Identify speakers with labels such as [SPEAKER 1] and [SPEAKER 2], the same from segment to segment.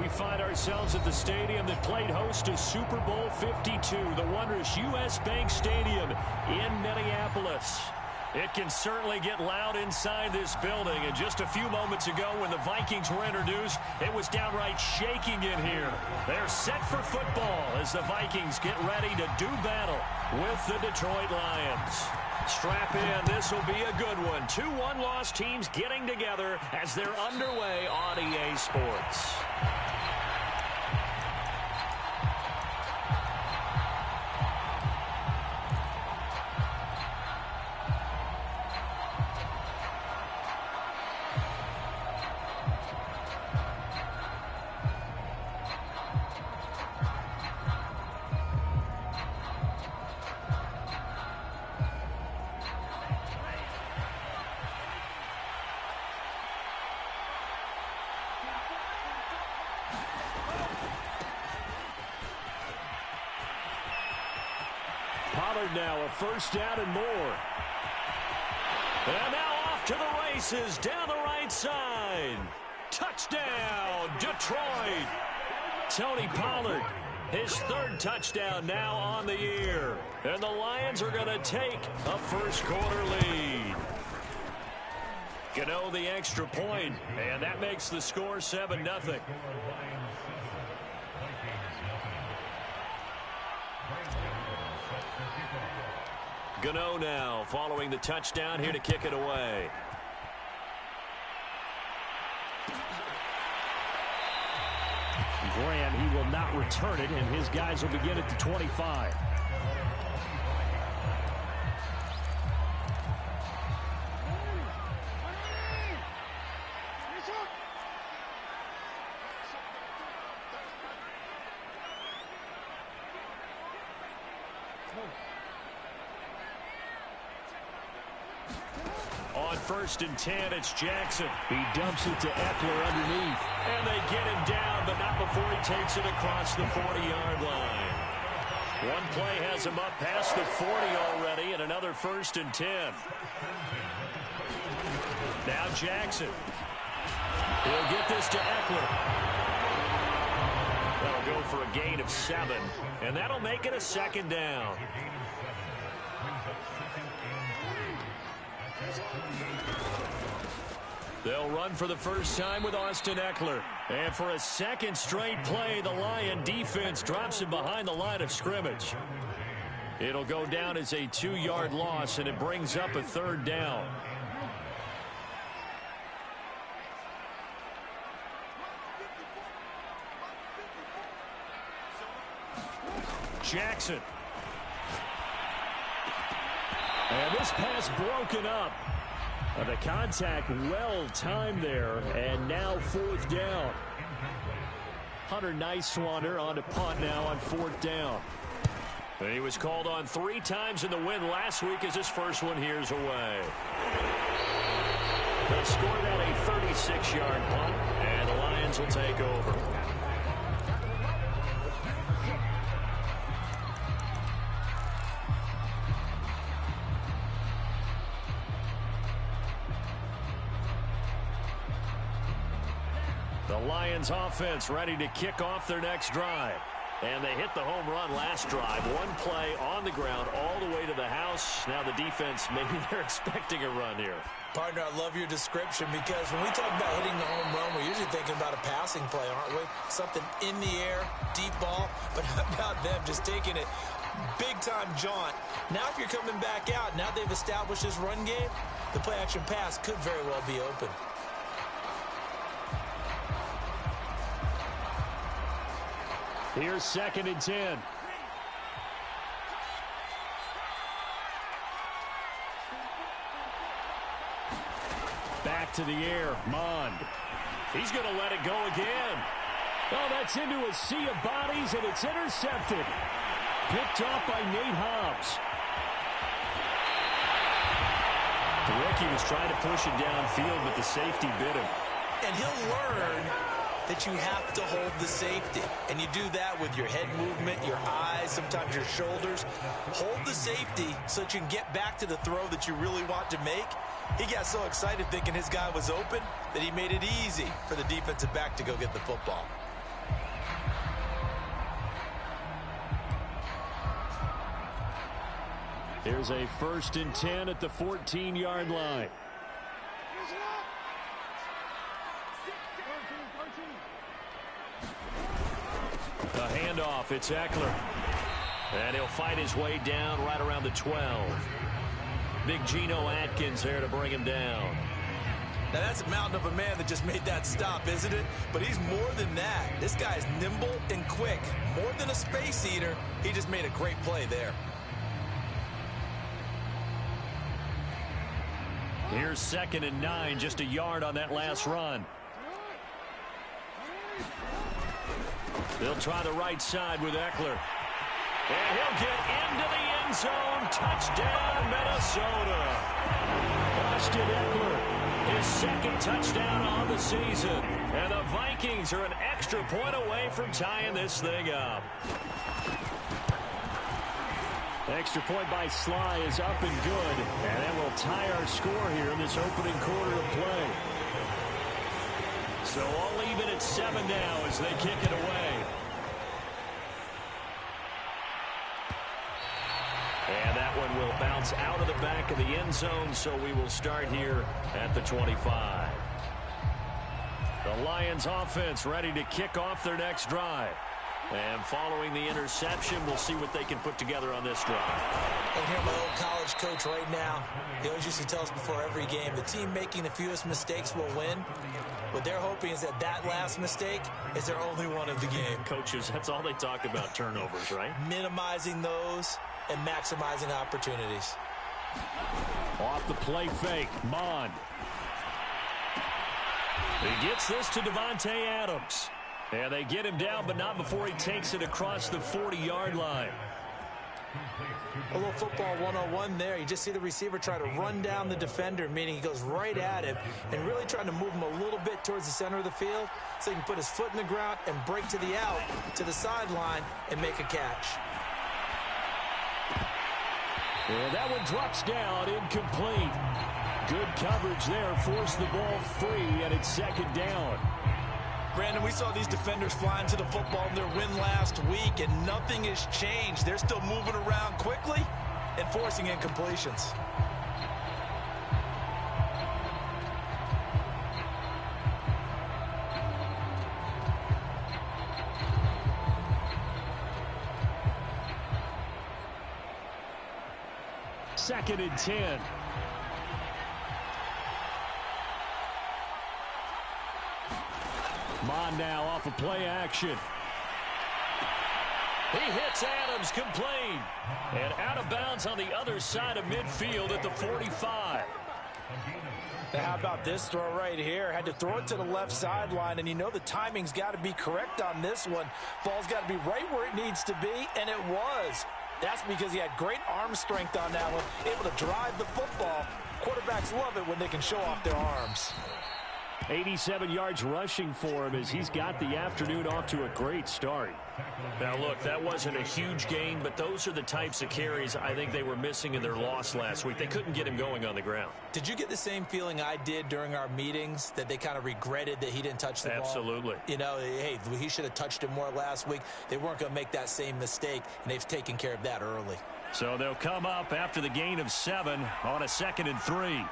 [SPEAKER 1] We find ourselves at the stadium that played host to Super Bowl 52, the wondrous U.S. Bank Stadium in Minneapolis. It can certainly get loud inside this building. And just a few moments ago when the Vikings were introduced, it was downright shaking in here. They're set for football as the Vikings get ready to do battle with the Detroit Lions. Strap in. This will be a good one. Two one-loss teams getting together as they're underway on EA Sports. Pollard now a first down and more. And now off to the races down the right side. Touchdown, Detroit. Tony Pollard, his third touchdown now on the year. And the Lions are going to take a first-quarter lead. Gano the extra point, and that makes the score 7-0. Gano now following the touchdown here to kick it away. Graham, he will not return it, and his guys will begin at the 25. On 1st and 10, it's Jackson. He dumps it to Eckler underneath. And they get him down, but not before he takes it across the 40-yard line. One play has him up past the 40 already, and another 1st and 10. Now Jackson. He'll get this to Eckler. That'll go for a gain of 7, and that'll make it a 2nd down. They'll run for the first time with Austin Eckler. And for a second straight play, the Lion defense drops him behind the line of scrimmage. It'll go down as a 2-yard loss, and it brings up a 3rd down. Jackson. And this pass broken up. The contact well timed there, and now 4th down. Hunter Nicewander on to punt now on 4th down. And he was called on 3 times in the win last week as his first one here's away. They'll score that a 36-yard punt, and the Lions will take over. The Lions offense ready to kick off their next drive. And they hit the home run last drive. One play on the ground all the way to the house. Now the defense, maybe they're expecting a run here.
[SPEAKER 2] Partner, I love your description because when we talk about hitting the home run, we're usually thinking about a passing play, aren't we? Something in the air, deep ball. But how about them just taking it big-time jaunt? Now if you're coming back out, now they've established this run game, the play-action pass could very well be open.
[SPEAKER 1] Here's 2nd and 10. Back to the air, Mond. He's going to let it go again. Oh, that's into a sea of bodies, and it's intercepted. Picked off by Nate Hobbs. Ricky was trying to push it downfield, but the safety bit him.
[SPEAKER 2] And he'll learn that you have to hold the safety. And you do that with your head movement, your eyes, sometimes your shoulders. Hold the safety so that you can get back to the throw that you really want to make. He got so excited thinking his guy was open that he made it easy for the defensive back to go get the football.
[SPEAKER 1] Here's a 1st and 10 at the 14-yard line. The handoff, it's Eckler. And he'll fight his way down right around the 12. Big Geno Atkins there to bring him down.
[SPEAKER 2] Now, that's a mountain of a man that just made that stop, isn't it? But he's more than that. This guy's nimble and quick. More than a space eater. He just made a great play there.
[SPEAKER 1] Here's 2nd and 9, just a yard on that last run. They'll try the right side with Eckler. And he'll get into the end zone. Touchdown, Minnesota. Austin Eckler, his 2nd touchdown on the season. And the Vikings are an extra point away from tying this thing up. Extra point by Sly is up and good. And that will tie our score here in this opening quarter of play. So all even at 7 now as they kick it away. And that one will bounce out of the back of the end zone, so we will start here at the 25. The Lions offense ready to kick off their next drive. And following the interception, we'll see what they can put together on this drive.
[SPEAKER 2] I can hear my old college coach right now. He always used to tell us before every game, the team making the fewest mistakes will win. What they're hoping is that that last mistake is their only one of the game.
[SPEAKER 1] Coaches, that's all they talk about, turnovers, right?
[SPEAKER 2] Minimizing those and maximizing opportunities.
[SPEAKER 1] Off the play fake, Mond. He gets this to Devontae Adams. And they get him down, but not before he takes it across the 40-yard line.
[SPEAKER 2] A little football 101 there. You just see the receiver try to run down the defender, meaning he goes right at him and really trying to move him a little bit towards the center of the field so he can put his foot in the ground and break to the out, to the sideline, and make a catch.
[SPEAKER 1] And that one drops down, incomplete. Good coverage there, forced the ball free, and it's 2nd down.
[SPEAKER 2] Brandon, we saw these defenders flying to the football in their win last week, and nothing has changed. They're still moving around quickly and forcing incompletions.
[SPEAKER 1] Second and 10. Mond now off of play action. He hits Adams, complete. And out of bounds on the other side of midfield at the 45.
[SPEAKER 2] Now, how about this throw right here? Had to throw it to the left sideline, and you know the timing's got to be correct on this one. Ball's got to be right where it needs to be, and it was. That's because he had great arm strength on that one, able to drive the football. Quarterbacks love it when they can show off their arms.
[SPEAKER 1] 87 yards rushing for him as he's got the afternoon off to a great start. Now, look, that wasn't a huge gain, but those are the types of carries I think they were missing in their loss last week. They couldn't get him going on the ground.
[SPEAKER 2] Did you get the same feeling I did during our meetings, that they kind of regretted that he didn't touch the ball?
[SPEAKER 1] Absolutely.
[SPEAKER 2] You know, hey, he should have touched it more last week. They weren't going to make that same mistake, and they've taken care of that early.
[SPEAKER 1] So they'll come up after the gain of 7 on a 2nd and 3.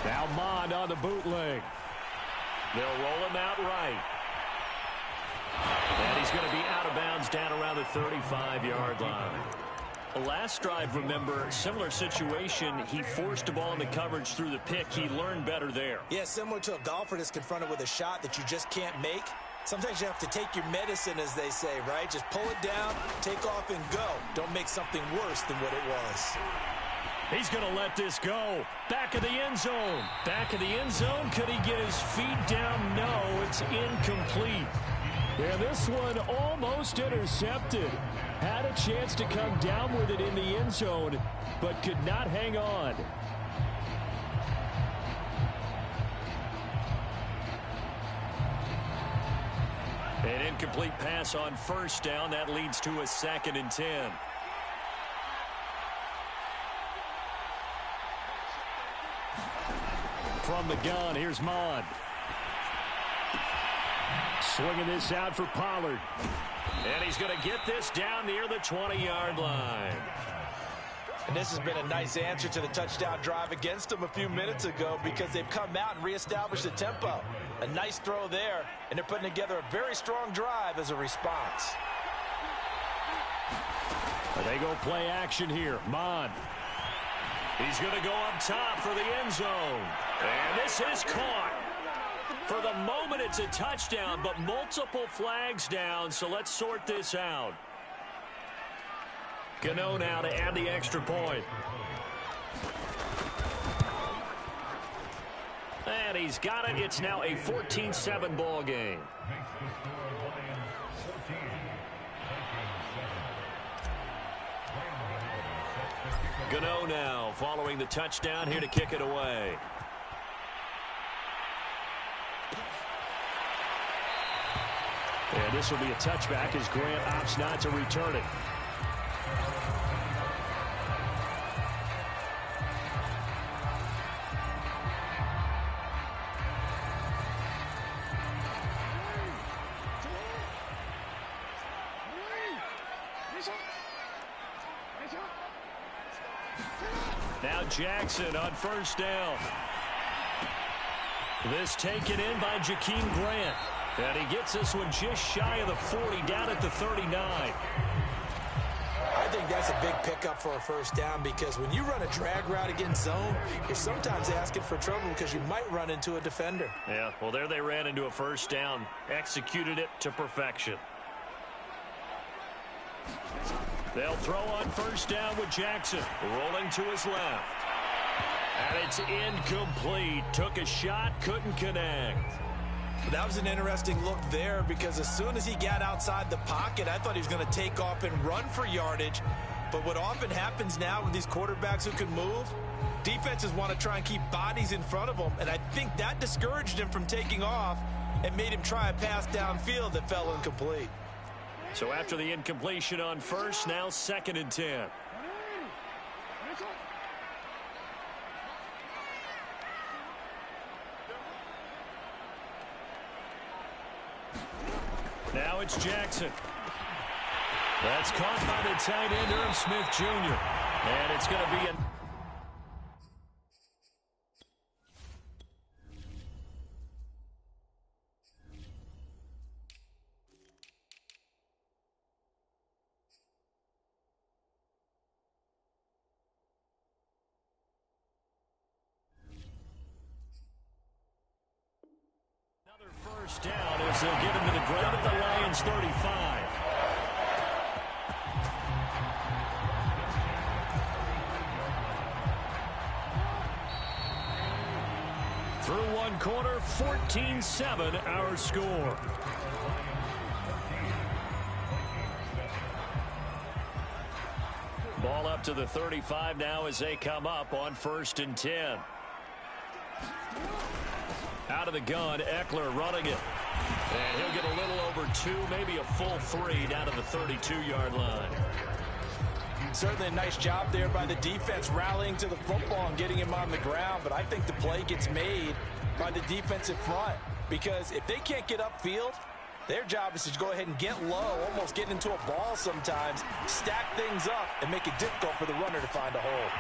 [SPEAKER 1] Now Mond on the bootleg. They'll roll him out right. And he's going to be out of bounds down around the 35-yard line. The last drive, remember, similar situation. He forced a ball into coverage through the pick. He learned better there.
[SPEAKER 2] Yeah, similar to a golfer that's confronted with a shot that you just can't make. Sometimes you have to take your medicine, as they say, right? Just pull it down, take off, and go. Don't make something worse than what it was.
[SPEAKER 1] He's going to let this go. Back of the end zone. Back of the end zone. Could he get his feet down? No, it's incomplete. And this one almost intercepted. Had a chance to come down with it in the end zone, but could not hang on. An incomplete pass on 1st down. That leads to a 2nd and 10. From the gun, here's Mond. Swinging this out for Pollard. And he's going to get this down near the 20-yard line.
[SPEAKER 2] And this has been a nice answer to the touchdown drive against them a few minutes ago because they've come out and reestablished the tempo. A nice throw there, and they're putting together a very strong drive as a response.
[SPEAKER 1] They go play action here. Mon. He's going to go up top for the end zone. And this is caught. For the moment, it's a touchdown, but multiple flags down, so let's sort this out. Gano now to add the extra point. And he's got it. It's now a 14-7 ball game. Gano now following the touchdown here to kick it away. And this will be a touchback as Grant opts not to return it. Now Jackson on first down. This taken in by Jakeem Grant. And he gets this one just shy of the 40, down at the 39.
[SPEAKER 2] I think that's a big pickup for a first down because when you run a drag route against zone, you're sometimes asking for trouble because you might run into a defender.
[SPEAKER 1] Yeah, well, there they ran into a first down. Executed it to perfection. They'll throw on first down with Jackson. Rolling to his left. And it's incomplete. Took a shot, couldn't connect.
[SPEAKER 2] That was an interesting look there because as soon as he got outside the pocket, I thought he was going to take off and run for yardage. But what often happens now with these quarterbacks who can move, defenses want to try and keep bodies in front of them. And I think that discouraged him from taking off and made him try a pass downfield that fell incomplete.
[SPEAKER 1] So after the incompletion on first, now 2nd and 10. Now it's Jackson. That's caught by the tight end, Irv Smith Jr. And it's going to be another first down as they'll get him to the ground at the Lions 35. Through one quarter, 14-7 our score. Ball up to the 35 now as they come up on 1st and 10. Out of the gun, Eckler running it. And he'll get a little over 2, maybe a full 3 down to the 32-yard line.
[SPEAKER 2] Certainly a nice job there by the defense rallying to the football and getting him on the ground. But I think the play gets made by the defensive front because if they can't get upfield, their job is to go ahead and get low, almost get into a ball sometimes, stack things up, and make it difficult for the runner to find a hole.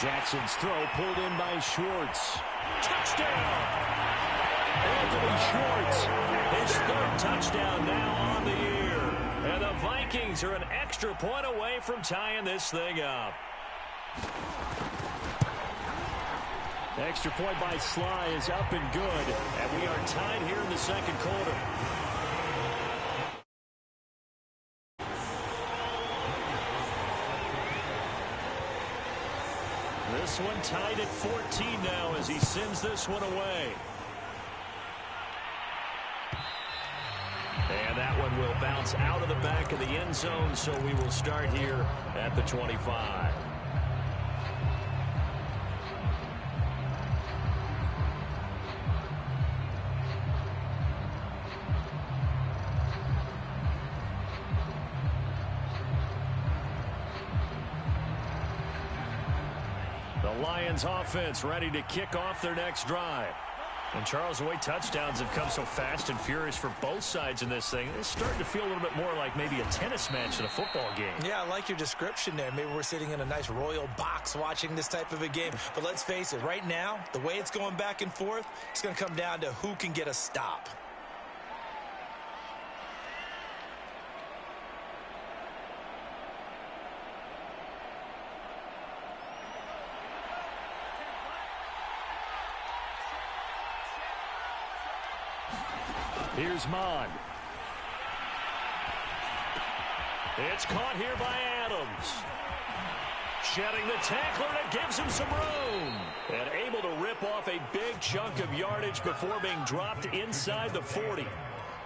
[SPEAKER 1] Jackson's throw pulled in by Schwartz. Touchdown! Anthony Schwartz, his 3rd touchdown now on the year. And the Vikings are an extra point away from tying this thing up. Extra point by Sly is up and good. And we are tied here in the 2nd quarter. This one tied at 14 now as he sends this one away. And that one will bounce out of the back of the end zone, so we will start here at the 25. The Lions offense ready to kick off their next drive. And, Charles, the way touchdowns have come so fast and furious for both sides in this thing, it's starting to feel a little bit more like maybe a tennis match than a football game.
[SPEAKER 2] Yeah, I like your description there. Maybe we're sitting in a nice royal box watching this type of a game. But let's face it, right now, the way it's going back and forth, it's going to come down to who can get a stop.
[SPEAKER 1] Here's Mon. It's caught here by Adams. Shedding the tackler, and it gives him some room. And able to rip off a big chunk of yardage before being dropped inside the 40.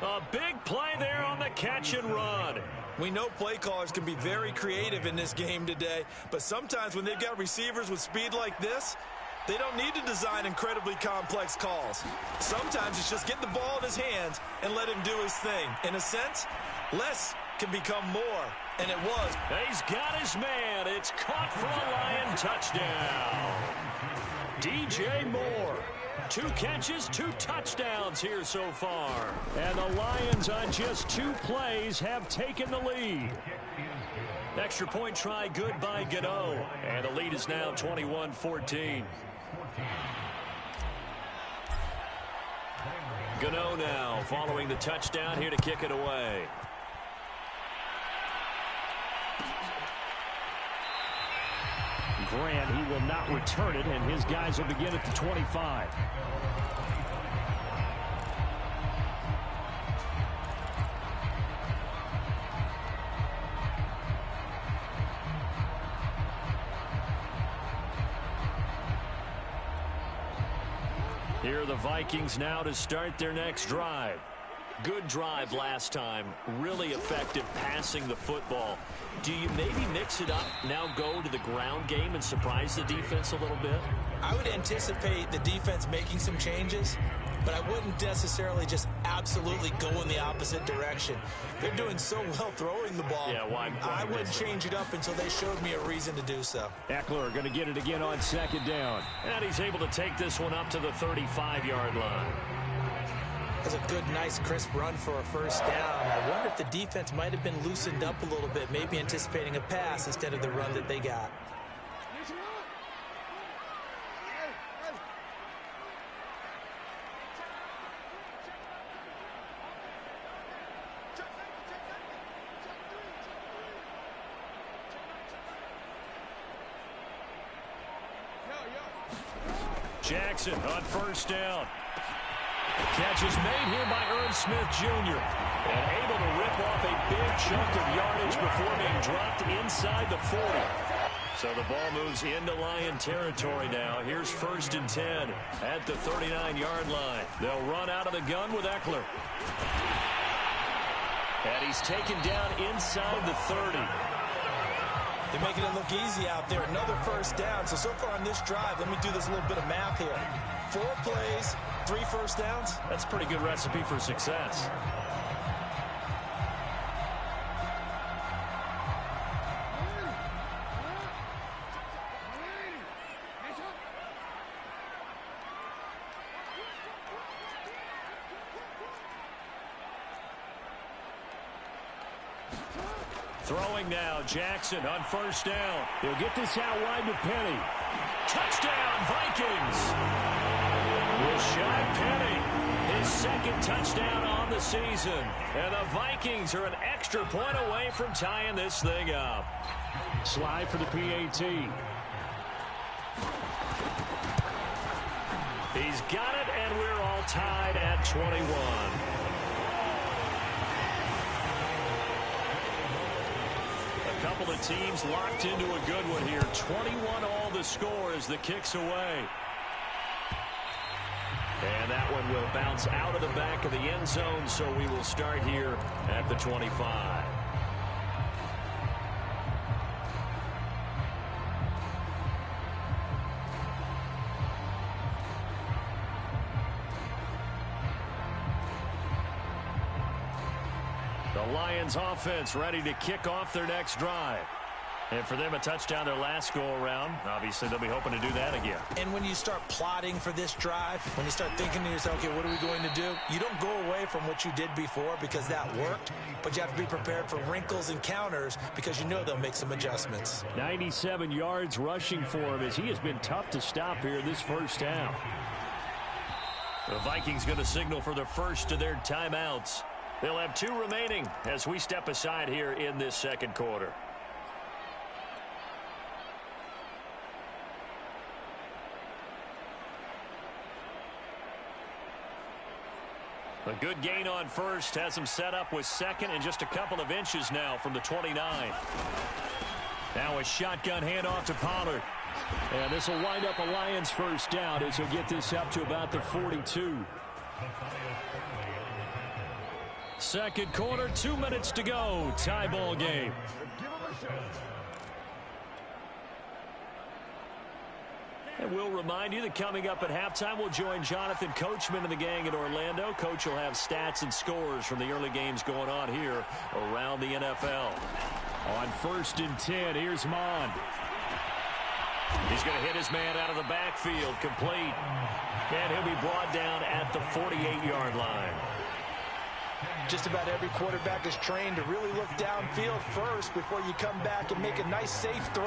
[SPEAKER 1] A big play there on the catch and run.
[SPEAKER 2] We know play callers can be very creative in this game today, but sometimes when they've got receivers with speed like this, they don't need to design incredibly complex calls. Sometimes it's just get the ball in his hands and let him do his thing. In a sense, less can become more, and it was.
[SPEAKER 1] He's got his man. It's caught for a Lion touchdown. DJ Moore. 2 catches, 2 touchdowns here so far. And the Lions on just 2 plays have taken the lead. Extra point try good by Gano. And the lead is now 21-14. Gano now following the touchdown here to kick it away. Grant, he will not return it, and his guys will begin at the 25. Here are the Vikings now to start their next drive. Good drive last time. Really effective passing the football. Do you maybe mix it up, now go to the ground game and surprise the defense a little bit?
[SPEAKER 2] I would anticipate the defense making some changes, but I wouldn't necessarily just absolutely go in the opposite direction. They're doing so well throwing the ball.
[SPEAKER 1] Yeah, why
[SPEAKER 2] I wouldn't change it up until they showed me a reason to do so.
[SPEAKER 1] Eckler going to get it again on second down. And he's able to take this one up to the 35-yard line.
[SPEAKER 2] That's a good, nice, crisp run for a first down. I wonder if the defense might have been loosened up a little bit, maybe anticipating a pass instead of the run that they got.
[SPEAKER 1] Jackson on first down. Catch is made here by Ernst Smith Jr. And able to rip off a big chunk of yardage before being dropped inside the 40. So the ball moves into Lion territory now. Here's 1st and 10 at the 39-yard line. They'll run out of the gun with Eckler. And he's taken down inside the 30.
[SPEAKER 2] They're making it look easy out there. Another first down. So far on this drive, let me do this little bit of math here. 4 plays, 3 first downs.
[SPEAKER 1] That's a pretty good recipe for success. Throwing now, Jackson on first down. He'll get this out wide to Penny. Touchdown, Vikings! Rashad Penny, his 2nd touchdown on the season. And the Vikings are an extra point away from tying this thing up. Slide for the PAT. He's got it, and we're all tied at 21. Couple of teams locked into a good one here. 21 all the score as the kick's away. And that one will bounce out of the back of the end zone, so we will start here at the 25. The Lions offense ready to kick off their next drive. And for them, a touchdown their last go-around. Obviously, they'll be hoping to do that again.
[SPEAKER 2] And when you start plotting for this drive, when you start thinking to yourself, okay, what are we going to do? You don't go away from what you did before because that worked, but you have to be prepared for wrinkles and counters because you know they'll make some adjustments.
[SPEAKER 1] 97 yards rushing for him as he has been tough to stop here this first half. The Vikings going to signal for the first of their timeouts. They'll have 2 remaining as we step aside here in this second quarter. A good gain on first has him set up with second and just a couple of inches now from the 29. Now a shotgun handoff to Pollard. And this will wind up a Lions first down as he'll get this up to about the 42. Second quarter, 2 minutes to go. Tie ball game. And we'll remind you that coming up at halftime, we'll join Jonathan Coachman and the gang in Orlando. Coach will have stats and scores from the early games going on here around the NFL. On 1st and 10, here's Mond. He's going to hit his man out of the backfield, complete. And he'll be brought down at the 48-yard line.
[SPEAKER 2] Just about every quarterback is trained to really look downfield first before you come back and make a nice, safe throw.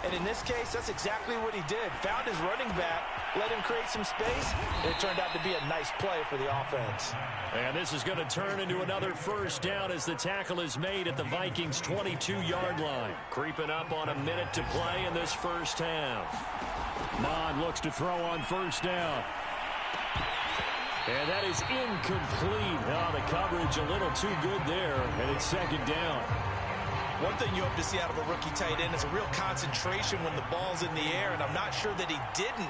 [SPEAKER 2] And in this case, that's exactly what he did. Found his running back, let him create some space, and it turned out to be a nice play for the offense.
[SPEAKER 1] And this is going to turn into another first down as the tackle is made at the Vikings' 22-yard line. Creeping up on a minute to play in this first half. Mond looks to throw on first down. And that is incomplete. Oh, the coverage a little too good there, and it's second down.
[SPEAKER 2] One thing you hope to see out of a rookie tight end is a real concentration when the ball's in the air, and I'm not sure that he didn't,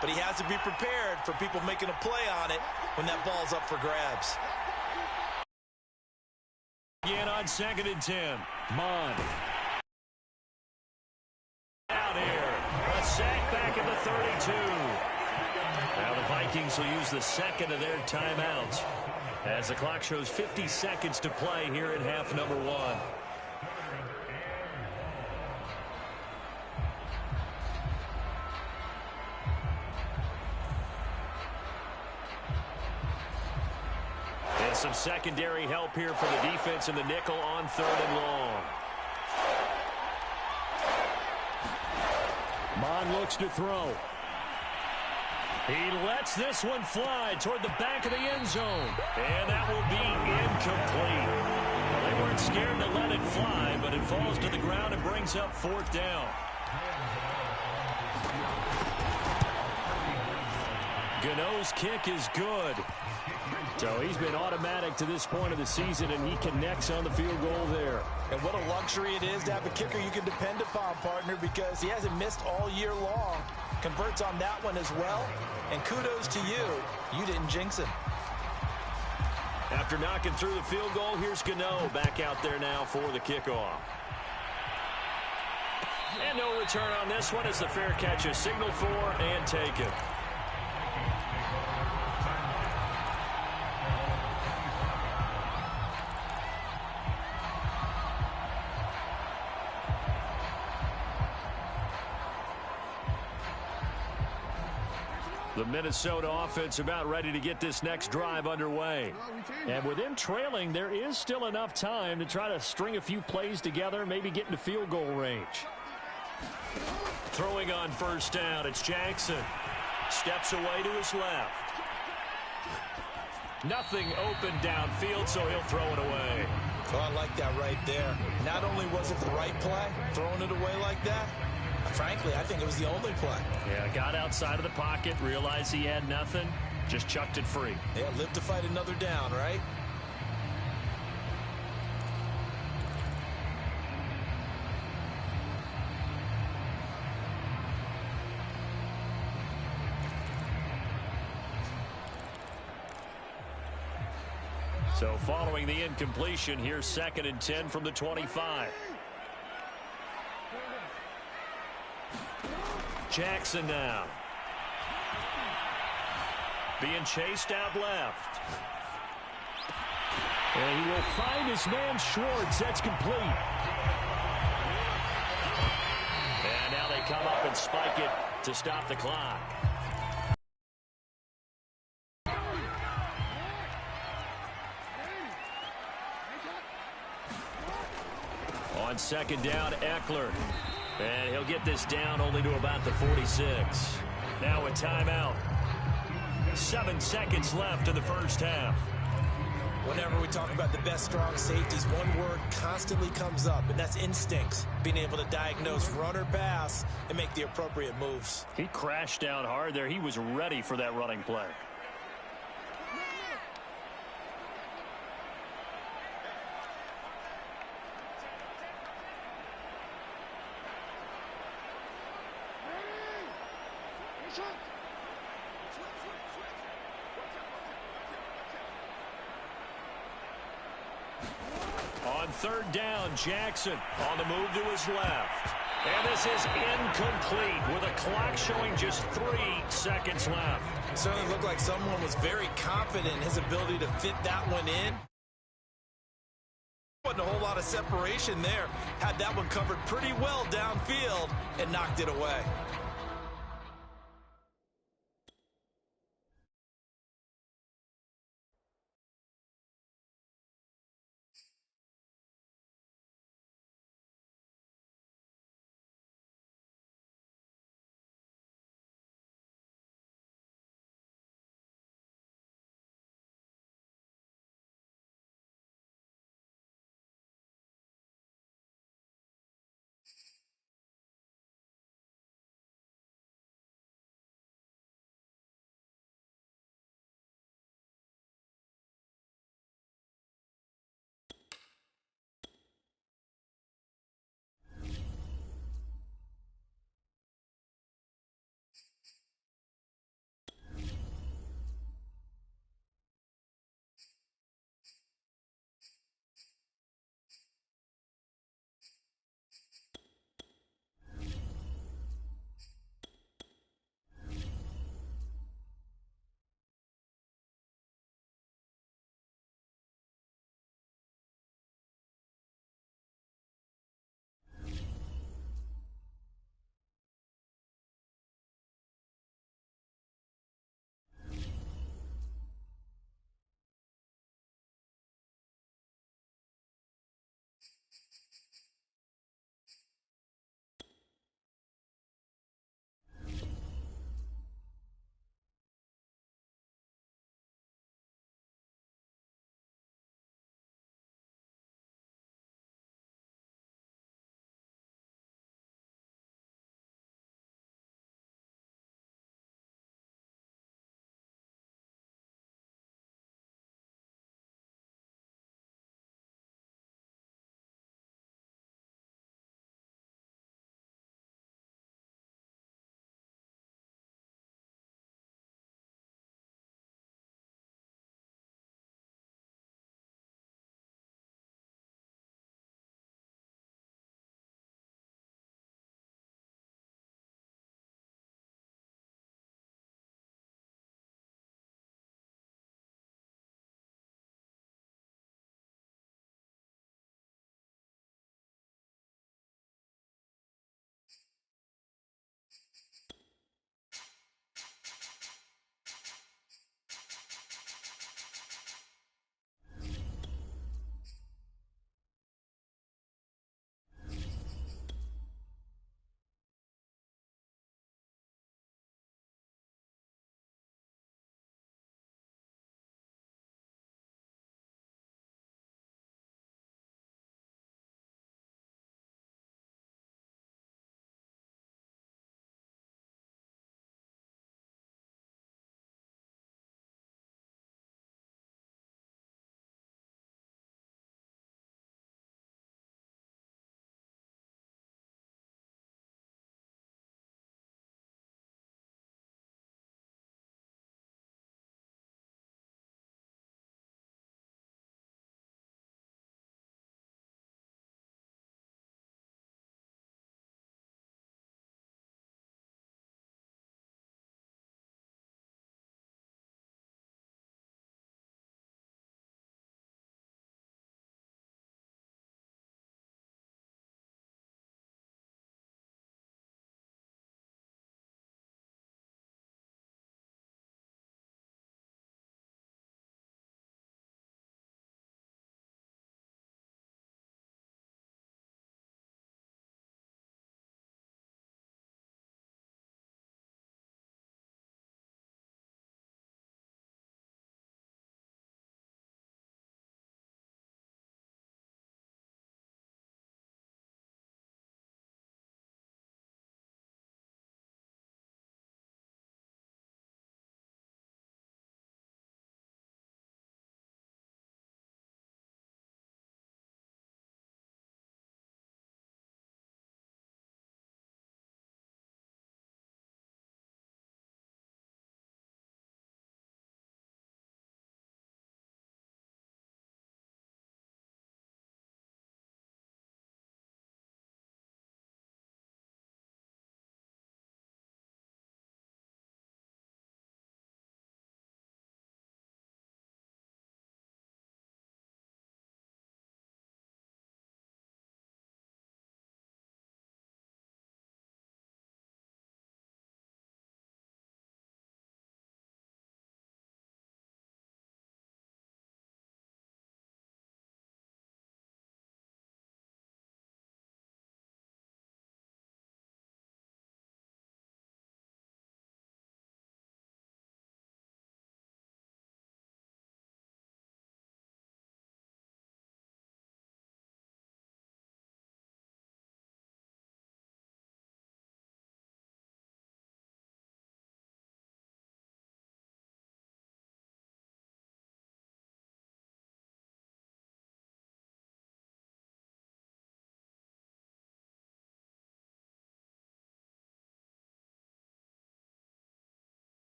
[SPEAKER 2] but he has to be prepared for people making a play on it when that ball's up for grabs.
[SPEAKER 1] Again on 2nd and 10. Mond. Out here. A sack back at the 32. Now the Vikings will use the second of their timeouts as the clock shows 50 seconds to play here in half number 1. And some secondary help here for the defense in the nickel on 3rd and long. Mond looks to throw. He lets this one fly toward the back of the end zone. And that will be incomplete. Well, they weren't scared to let it fly, but it falls to the ground and brings up 4th down. Gano's kick is good. So he's been automatic to this point of the season, and he connects on the field goal there.
[SPEAKER 2] And what a luxury it is to have a kicker you can depend upon, partner, because he hasn't missed all year long. Converts on that one as well. And kudos to you. You didn't jinx him.
[SPEAKER 1] After knocking through the field goal, here's Gano back out there now for the kickoff. And no return on this one as the fair catch is signaled for and taken. The Minnesota offense about ready to get this next drive underway. And with them trailing, there is still enough time to try to string a few plays together, maybe get into field goal range. Throwing on first down, it's Jackson. Steps away to his left. Nothing open downfield, so he'll throw it away.
[SPEAKER 2] Oh, I like that right there. Not only was it the right play, throwing it away like that, frankly, I think it was the only play.
[SPEAKER 1] Yeah, got outside of the pocket, realized he had nothing, just chucked it free.
[SPEAKER 2] Yeah, live to fight another down, right?
[SPEAKER 1] So following the incompletion, here's 2nd and 10 from the 25. Jackson now. Being chased out left. And he will find his man Schwartz. That's complete. come up and spike it to stop the clock. On second down, Eckler. And he'll get this down only to about the 46. Now a timeout. 7 seconds left in the first half.
[SPEAKER 2] Whenever we talk about the best strong safeties, one word constantly comes up, and that's instincts. Being able to diagnose run or pass and make the appropriate moves.
[SPEAKER 1] He crashed down hard there. He was ready for that running play. On third down, Jackson on the move to his left. And this is incomplete with a clock showing just 3 seconds left.
[SPEAKER 2] It certainly looked like someone was very confident in his ability to fit that one in. Wasn't a whole lot of separation there. Had that one covered pretty well downfield and knocked it away.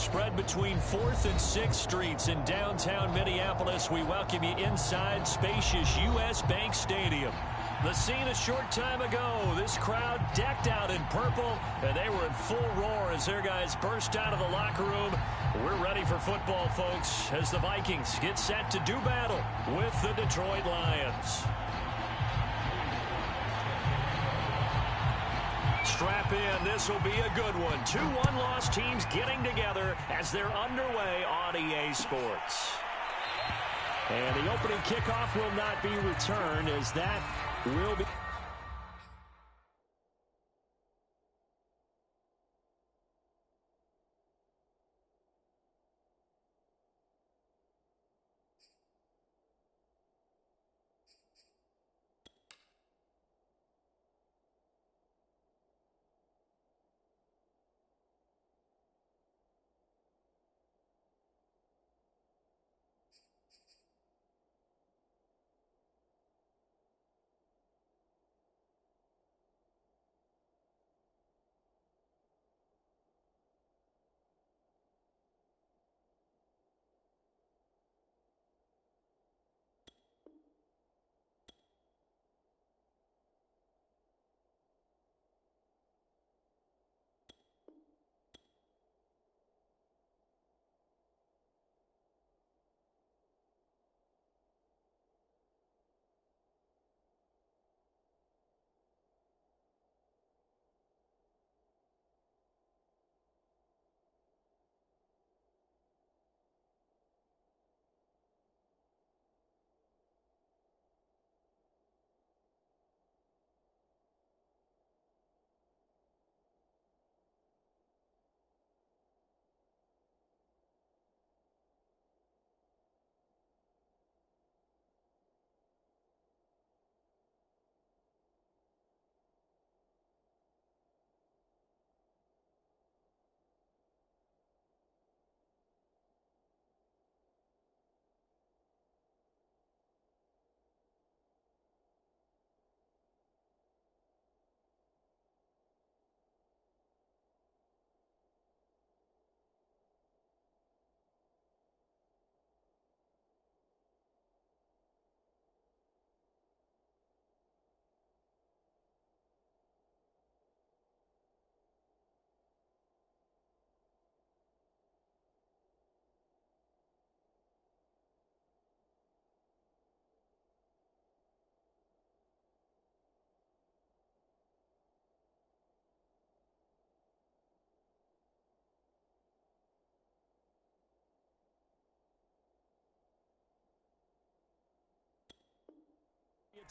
[SPEAKER 1] Spread between 4th and 6th Streets in downtown Minneapolis. We welcome you inside spacious U.S. Bank Stadium. The scene a short time ago, this crowd decked out in purple, and they were in full roar as their guys burst out of the locker room. We're ready for football, folks, as the Vikings get set to do battle with the Detroit Lions. Strap in, this will be a good one. 2 one-loss teams getting together as they're underway on EA Sports. And the opening kickoff will not be returned, as that will be...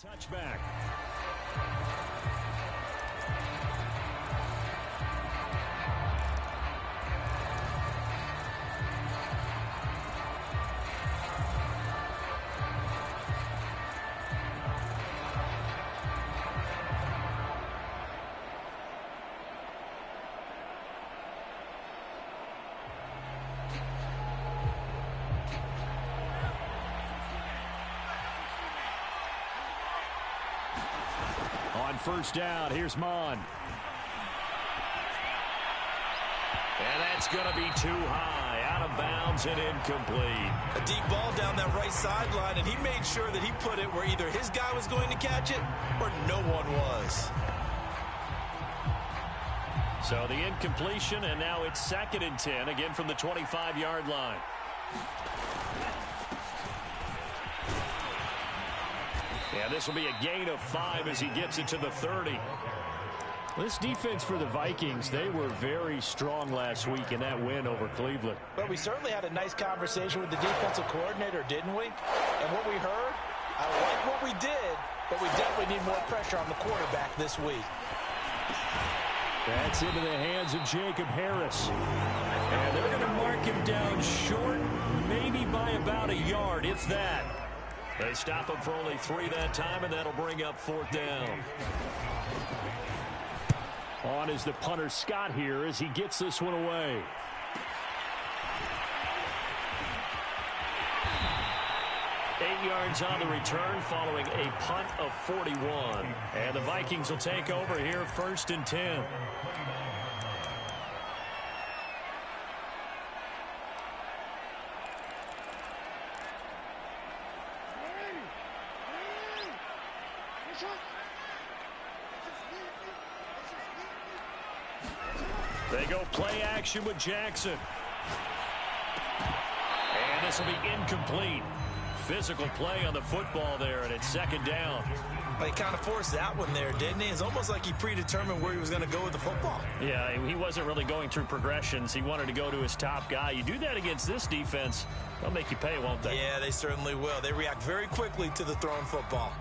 [SPEAKER 1] touchback. On first down, here's Mon. And that's going to be too high, out of bounds and incomplete.
[SPEAKER 2] A deep ball down that right sideline, and he made sure that he put it where either his guy was going to catch it or no one was.
[SPEAKER 1] So the incompletion, and now it's 2nd and 10, again from the 25-yard line. Yeah, this will be a gain of 5 as he gets it to the 30. This defense for the Vikings, they were very strong last week in that win over Cleveland.
[SPEAKER 2] But we certainly had a nice conversation with the defensive coordinator, didn't we? And what we heard, I like what we did, but we definitely need more pressure on the quarterback this week.
[SPEAKER 1] That's into the hands of Jacob Harris. And they're going to mark him down short, maybe by about a yard, if that. They stop him for only 3 that time, and that'll bring up 4th down. On is the punter Scott here as he gets this one away. Eight yards on the return following a punt of 41. And the Vikings will take over here 1st and 10. They go play action with Jackson. And this will be incomplete. Physical play on the football there, and it's second down.
[SPEAKER 2] He kind of forced that one there, didn't he? It's almost like he predetermined where he was going to go with the football.
[SPEAKER 1] Yeah, he wasn't really going through progressions. He wanted to go to his top guy. You do that against this defense, they'll make you pay, won't they?
[SPEAKER 2] Yeah, they certainly will. They react very quickly to the thrown football.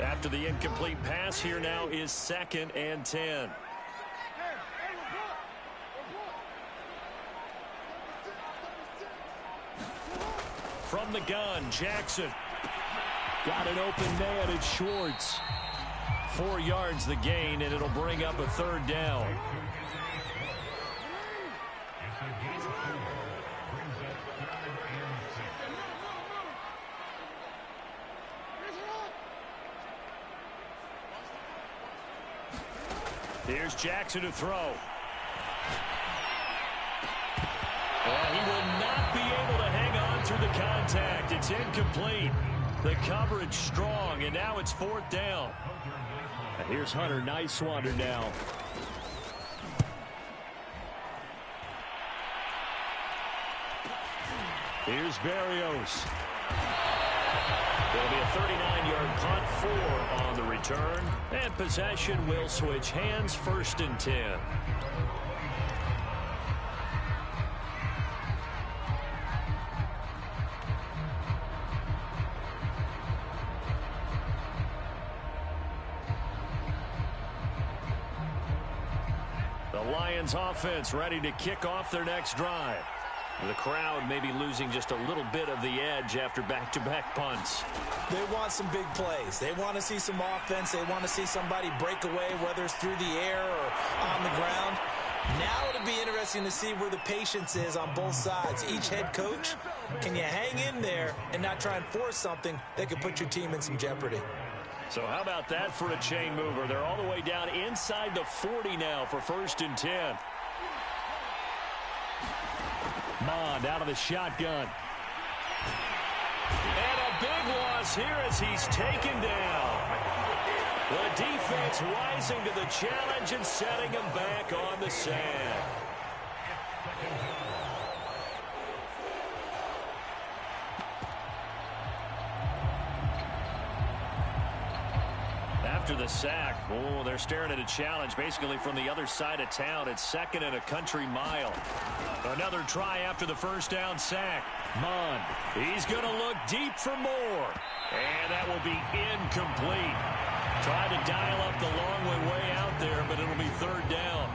[SPEAKER 1] After the incomplete pass, here now is 2nd and 10. From the gun, Jackson. Got an open man, it's Schwartz. 4 yards the gain, and it'll bring up a 3rd down. Here's Jackson to throw. Well, he will not be able to hang on through the contact. It's incomplete. The coverage strong, and now it's 4th down. And here's Hunter Nicewander now. Here's Berrios. It'll be a 39-yard punt, 4 on the return. And possession will switch hands, 1st and 10. The Lions offense ready to kick off their next drive. The crowd may be losing just a little bit of the edge after back-to-back punts.
[SPEAKER 2] They want some big plays. They want to see some offense. They want to see somebody break away, whether it's through the air or on the ground. Now it'll be interesting to see where the patience is on both sides. Each head coach, can you hang in there and not try and force something that could put your team in some jeopardy?
[SPEAKER 1] So how about that for a chain mover? They're all the way down inside the 40 now for 1st and 10. Mond out of the shotgun. And a big loss here as he's taken down. The defense rising to the challenge and setting him back on the sand. After the sack, oh, they're staring at a challenge basically from the other side of town. It's 2nd and a country mile. Another try after the 1st down sack. Mond, he's going to look deep for more. And that will be incomplete. Tried to dial up the long way out there, but it'll be 3rd down.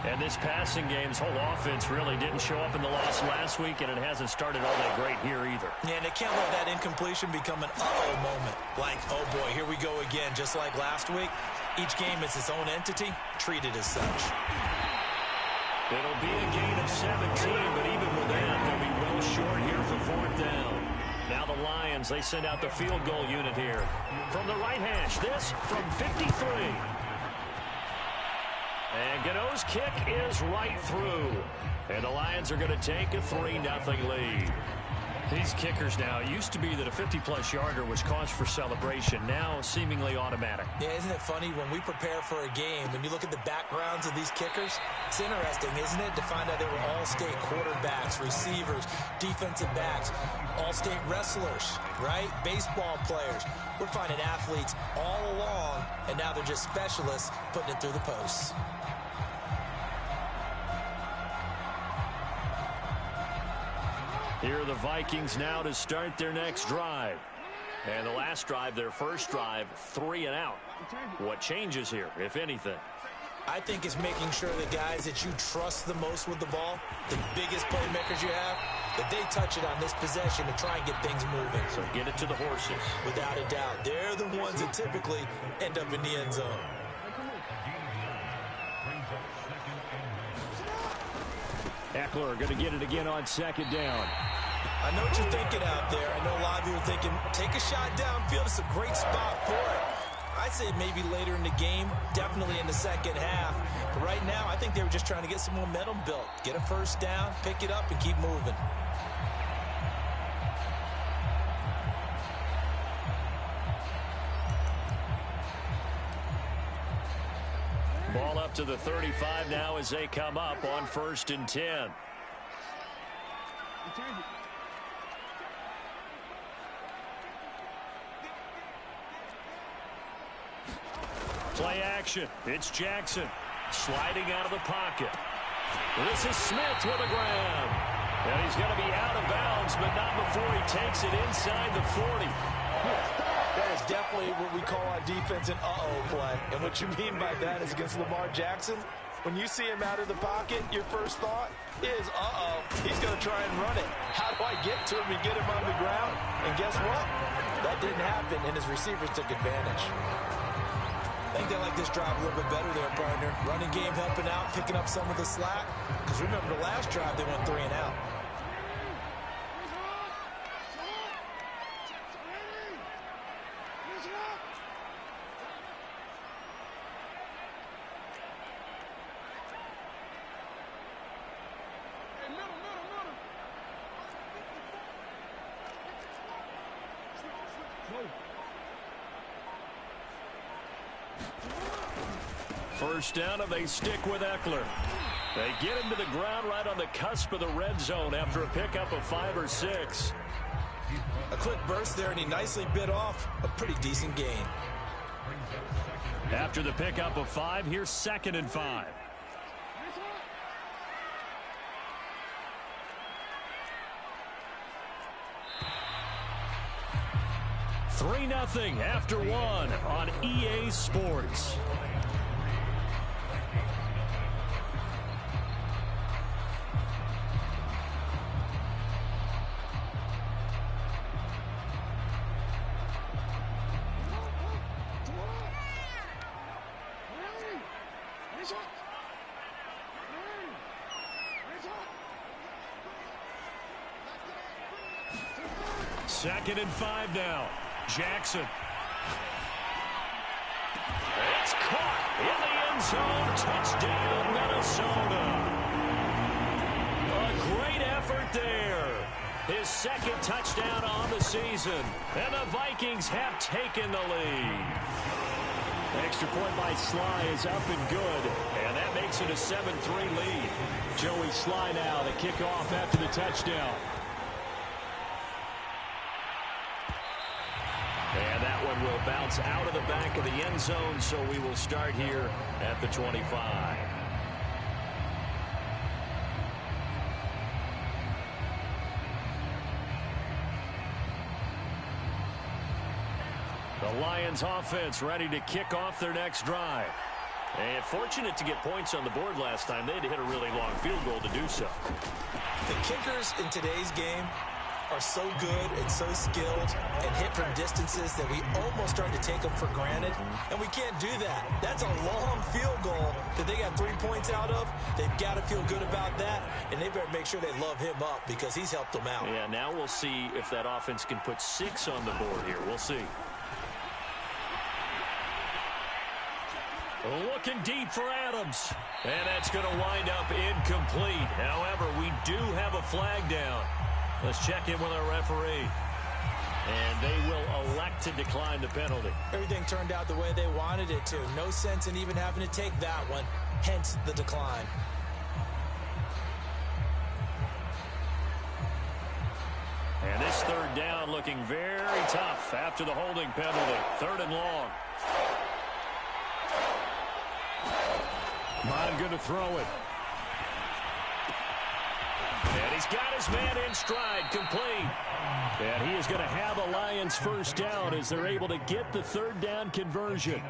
[SPEAKER 1] And this passing game's whole offense really didn't show up in the loss last week, and it hasn't started all that great here either.
[SPEAKER 2] Yeah, and they can't let that incompletion become an uh-oh moment. Like, oh boy, here we go again. Just like last week, each game is its own entity, treated as such.
[SPEAKER 1] It'll be a gain of 17, but even with that, they'll be well short here for 4th down. Now the Lions, they send out the field goal unit here. From the right hash, this from 53. And Gano's kick is right through. And the Lions are going to take a 3-0 lead. These kickers now, it used to be that a 50-plus yarder was cause for celebration. Now seemingly automatic.
[SPEAKER 2] Yeah, isn't it funny when we prepare for a game, when you look at the backgrounds of these kickers, it's interesting, isn't it, to find out they were all-state quarterbacks, receivers, defensive backs, all-state wrestlers, right? Baseball players. We're finding athletes all along, and now they're just specialists putting it through the posts.
[SPEAKER 1] Here are the Vikings now to start their next drive. And the last drive, their first drive, 3 and out. What changes here, if anything?
[SPEAKER 2] I think it's making sure the guys that you trust the most with the ball, the biggest playmakers you have, that they touch it on this possession to try and get things moving.
[SPEAKER 1] So get it to the horses.
[SPEAKER 2] Without a doubt. They're the ones that typically end up in the end zone.
[SPEAKER 1] Eckler going to get it again on 2nd down.
[SPEAKER 2] I know what you're thinking out there. I know a lot of you are thinking, take a shot downfield. It's a great spot for it. I'd say maybe later in the game, definitely in the second half. But right now, I think they were just trying to get some momentum built. Get a first down, pick it up, and keep moving.
[SPEAKER 1] Ball up to the 35 now as they come up on 1st and 10. Play action. It's Jackson sliding out of the pocket. This is Smith with a grab. And he's going to be out of bounds, but not before he takes it inside the 40.
[SPEAKER 2] That is definitely what we call on defense an uh-oh play. And what you mean by that is against Lamar Jackson, when you see him out of the pocket, your first thought is, uh-oh, he's going to try and run it. How do I get to him and get him on the ground? And guess what? That didn't happen, and his receivers took advantage. I think they like this drive a little bit better there, partner. Running game helping out, picking up some of the slack. Because remember, the last drive, they went 3 and out.
[SPEAKER 1] First down, and they stick with Eckler. They get him to the ground right on the cusp of the red zone after a pickup of 5 or 6.
[SPEAKER 2] A quick burst there, and he nicely bit off a pretty decent gain.
[SPEAKER 1] After the pickup of 5, here's 2nd and 5. 3-0 after 1 on EA Sports. Second and 5 now. Jackson. It's caught in the end zone. Touchdown, Minnesota. A great effort there. His 2nd touchdown on the season. And the Vikings have taken the lead. Extra point by Sly is up and good. And that makes it a 7-3 lead. Joey Sly now to kick off after the touchdown. And that one will bounce out of the back of the end zone, so we will start here at the 25. The Lions offense ready to kick off their next drive. And fortunate to get points on the board last time. They had to hit a really long field goal to do so.
[SPEAKER 2] The kickers in today's game are so good and so skilled and hit from distances that we almost start to take them for granted, and we can't do that. That's a long field goal that they got 3 points out of. They've got to feel good about that, and they better make sure they love him up because he's helped them out.
[SPEAKER 1] Yeah, now we'll see if that offense can put 6 on the board here. We'll see. Looking deep for Adams, and that's going to wind up incomplete. However, we do have a flag down. Let's check in with our referee. And they will elect to decline the penalty.
[SPEAKER 2] Everything turned out the way they wanted it to. No sense in even having to take that one, hence the decline.
[SPEAKER 1] And this 3rd down looking very tough after the holding penalty. 3rd and long. Mine going to throw it. And he's got his man in stride, complete. And he is going to have a Lions first down as they're able to get the 3rd down conversion.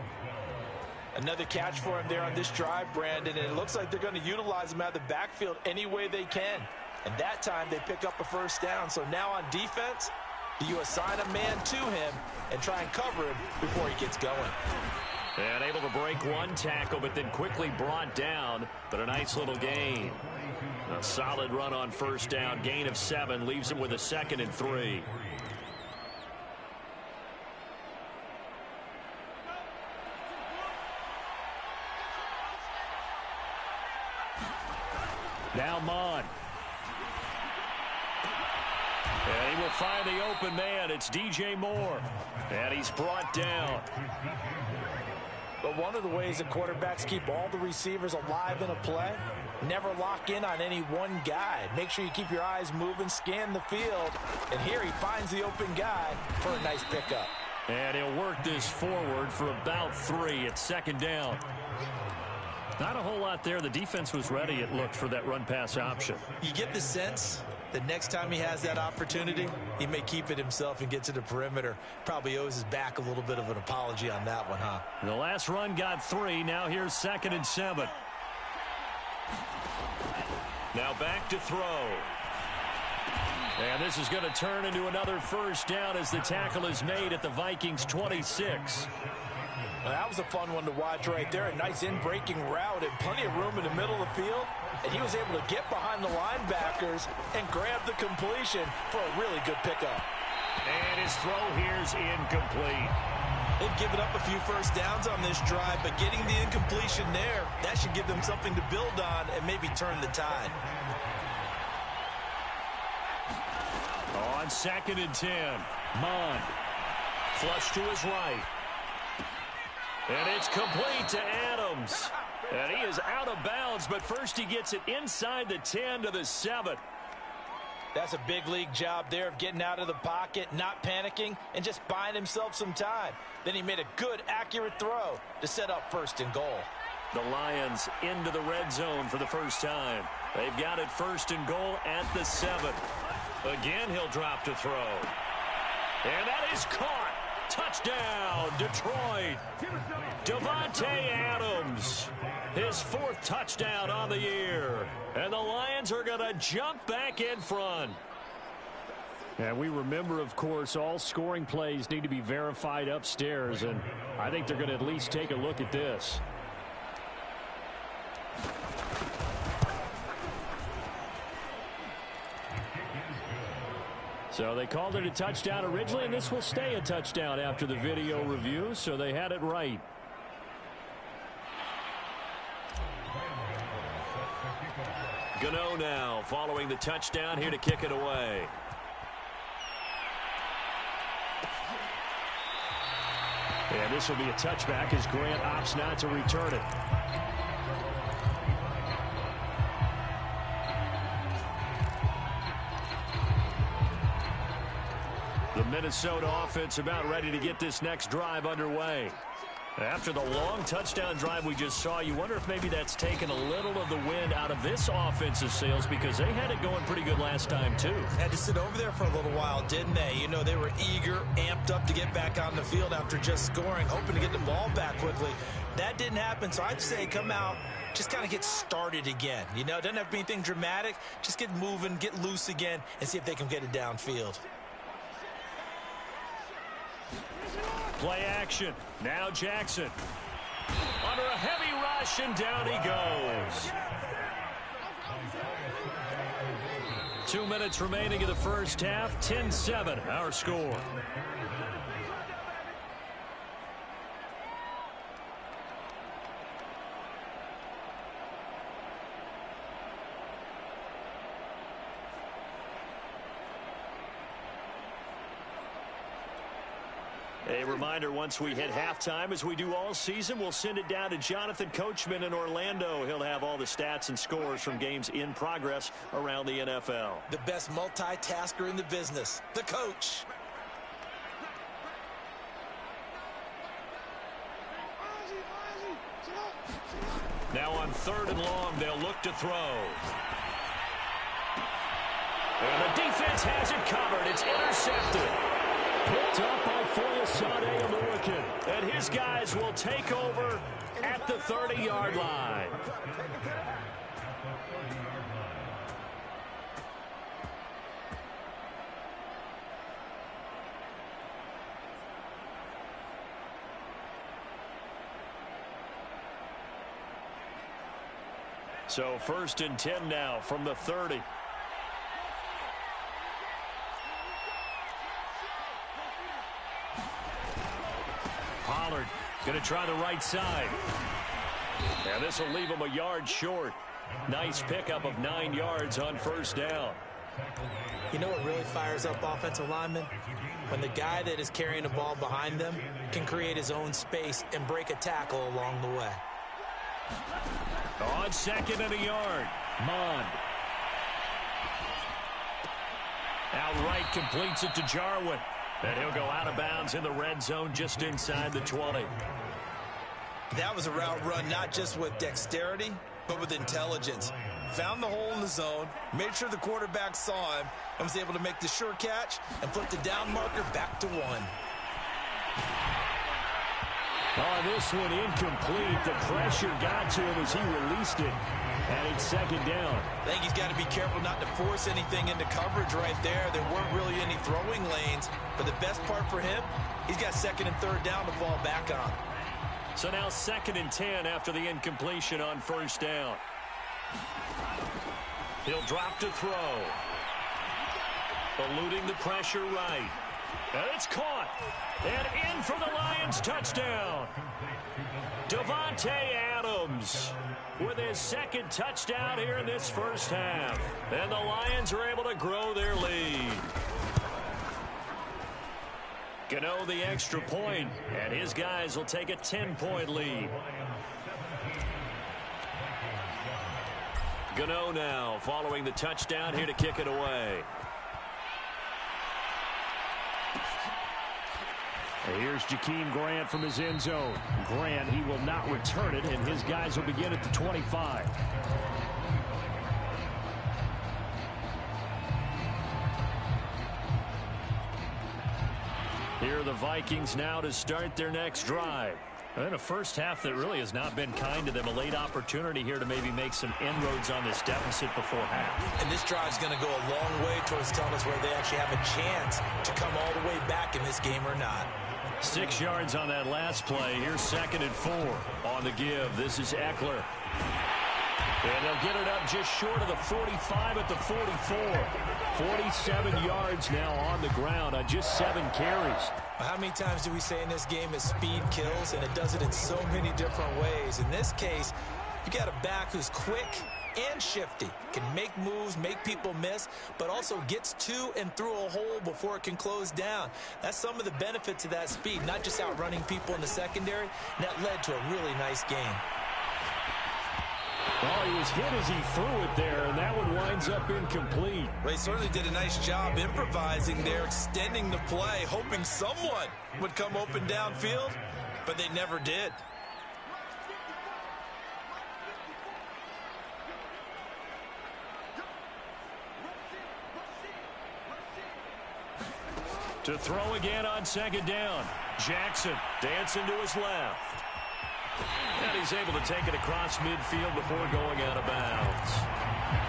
[SPEAKER 2] Another catch for him there on this drive, Brandon, and it looks like they're going to utilize him out of the backfield any way they can. And that time they pick up a first down. So now on defense, do you assign a man to him and try and cover him before he gets going?
[SPEAKER 1] And able to break one tackle, but then quickly brought down. But a nice little gain. A solid run on first down. Gain of 7 leaves him with a 2nd and 3. Now Mon. And he will find the open man. It's DJ Moore. And he's brought down.
[SPEAKER 2] But one of the ways that quarterbacks keep all the receivers alive in a play, never lock in on any one guy. Make sure you keep your eyes moving, scan the field. And here he finds the open guy for a nice pickup.
[SPEAKER 1] And he'll work this forward for about 3. It's second down. Not a whole lot there. The defense was ready, it looked, for that run-pass option.
[SPEAKER 2] You get the sense that next time he has that opportunity, he may keep it himself and get to the perimeter. Probably owes his back a little bit of an apology on that one, huh?
[SPEAKER 1] The last run got 3. Now here's 2nd and 7. Now back to throw. And this is going to turn into another first down as the tackle is made at the Vikings 26.
[SPEAKER 2] Well, that was a fun one to watch right there. A nice in-breaking route and plenty of room in the middle of the field. And he was able to get behind the linebackers and grab the completion for a really good pickup.
[SPEAKER 1] And his throw here's incomplete.
[SPEAKER 2] They've given up a few first downs on this drive, but getting the incompletion there, that should give them something to build on and maybe turn the tide.
[SPEAKER 1] On 2nd and 10, Mon. Flush to his right. And it's complete to Adams. And he is out of bounds, but first he gets it inside the 10 to the 7.
[SPEAKER 2] That's a big league job there of getting out of the pocket, not panicking, and just buying himself some time. Then he made a good, accurate throw to set up 1st and goal.
[SPEAKER 1] The Lions into the red zone for the first time. They've got it 1st and goal at the 7. Again, he'll drop to throw. And that is caught. Touchdown, Detroit. Davante Adams. His 4th touchdown on the year. And the Lions are going to jump back in front. And we remember, of course, all scoring plays need to be verified upstairs. And I think they're going to at least take a look at this. So they called it a touchdown originally, and this will stay a touchdown after the video review, so they had it right. Gano now following the touchdown here to kick it away. And this will be a touchback as Grant opts not to return it. The Minnesota offense about ready to get this next drive underway. After the long touchdown drive we just saw, you wonder if maybe that's taken a little of the wind out of this offensive sails because they had it going pretty good last time too.
[SPEAKER 2] Had to sit over there for a little while, didn't they? You know, they were eager, amped up to get back on the field after just scoring, hoping to get the ball back quickly. That didn't happen, so I'd say come out, just kind of get started again. You know, it doesn't have to be anything dramatic. Just get moving, get loose again, and see if they can get it downfield.
[SPEAKER 1] Play action. Now Jackson. Under a heavy rush, and down he goes. 2 minutes remaining in the first half. 10-7, our score. A reminder, once we hit halftime, as we do all season, we'll send it down to Jonathan Coachman in Orlando. He'll have all the stats and scores from games in progress around the NFL.
[SPEAKER 2] The best multitasker in the business, the coach.
[SPEAKER 1] Now on 3rd and long, they'll look to throw. And the defense has it covered. It's intercepted. Picked up by Foyesade American. And his guys will take over at the 30-yard line. So 1st and 10 now from the 30. Pollard going to try the right side. And this will leave him a yard short. Nice pickup of 9 yards on first down.
[SPEAKER 2] You know what really fires up offensive linemen? When the guy that is carrying the ball behind them can create his own space and break a tackle along the way.
[SPEAKER 1] On 2nd and a yard, Mond. Outright completes it to Jarwin. And he'll go out of bounds in the red zone just inside the 20.
[SPEAKER 2] That was a route run not just with dexterity, but with intelligence. Found the hole in the zone, made sure the quarterback saw him, and was able to make the sure catch and flip the down marker back to 1.
[SPEAKER 1] On this one, incomplete. The pressure got to him as he released it. And it's 2nd down.
[SPEAKER 2] I think he's got to be careful not to force anything into coverage right there. There weren't really any throwing lanes. But the best part for him, he's got 2nd and 3rd down to fall back on.
[SPEAKER 1] So now 2nd and 10 after the incompletion on first down. He'll drop to throw. Eluding the pressure right. And it's caught. And in for the Lions touchdown. Davante Adams with his 2nd touchdown here in this first half. And the Lions are able to grow their lead. Gano the extra point, and his guys will take a 10-point lead. Gano now following the touchdown here to kick it away. Here's Jakeem Grant from his end zone. Grant, he will not return it, and his guys will begin at the 25. Here are the Vikings now to start their next drive. And a first half that really has not been kind to them. A late opportunity here to maybe make some inroads on this deficit before half.
[SPEAKER 2] And this drive is going to go a long way towards telling us whether they actually have a chance to come all the way back in this game or not.
[SPEAKER 1] 6 yards on that last play. Here's 2nd and 4 on the give. This is Eckler. And they'll get it up just short of the 45 at the 44. 47 yards now on the ground on just 7 carries.
[SPEAKER 2] How many times do we say in this game that speed kills, and it does it in so many different ways? In this case, you got a back who's quick and shifty, can make moves, make people miss, but also gets to and through a hole before it can close down. That's some of the benefits of that speed, not just outrunning people in the secondary, and that led to a really nice game.
[SPEAKER 1] Well, he was hit as he threw it there, and that one winds up incomplete.
[SPEAKER 2] Well, he certainly did a nice job improvising there, extending the play, hoping someone would come open downfield, but they never did.
[SPEAKER 1] To throw again on 2nd down. Jackson dancing to his left. And he's able to take it across midfield before going out of bounds.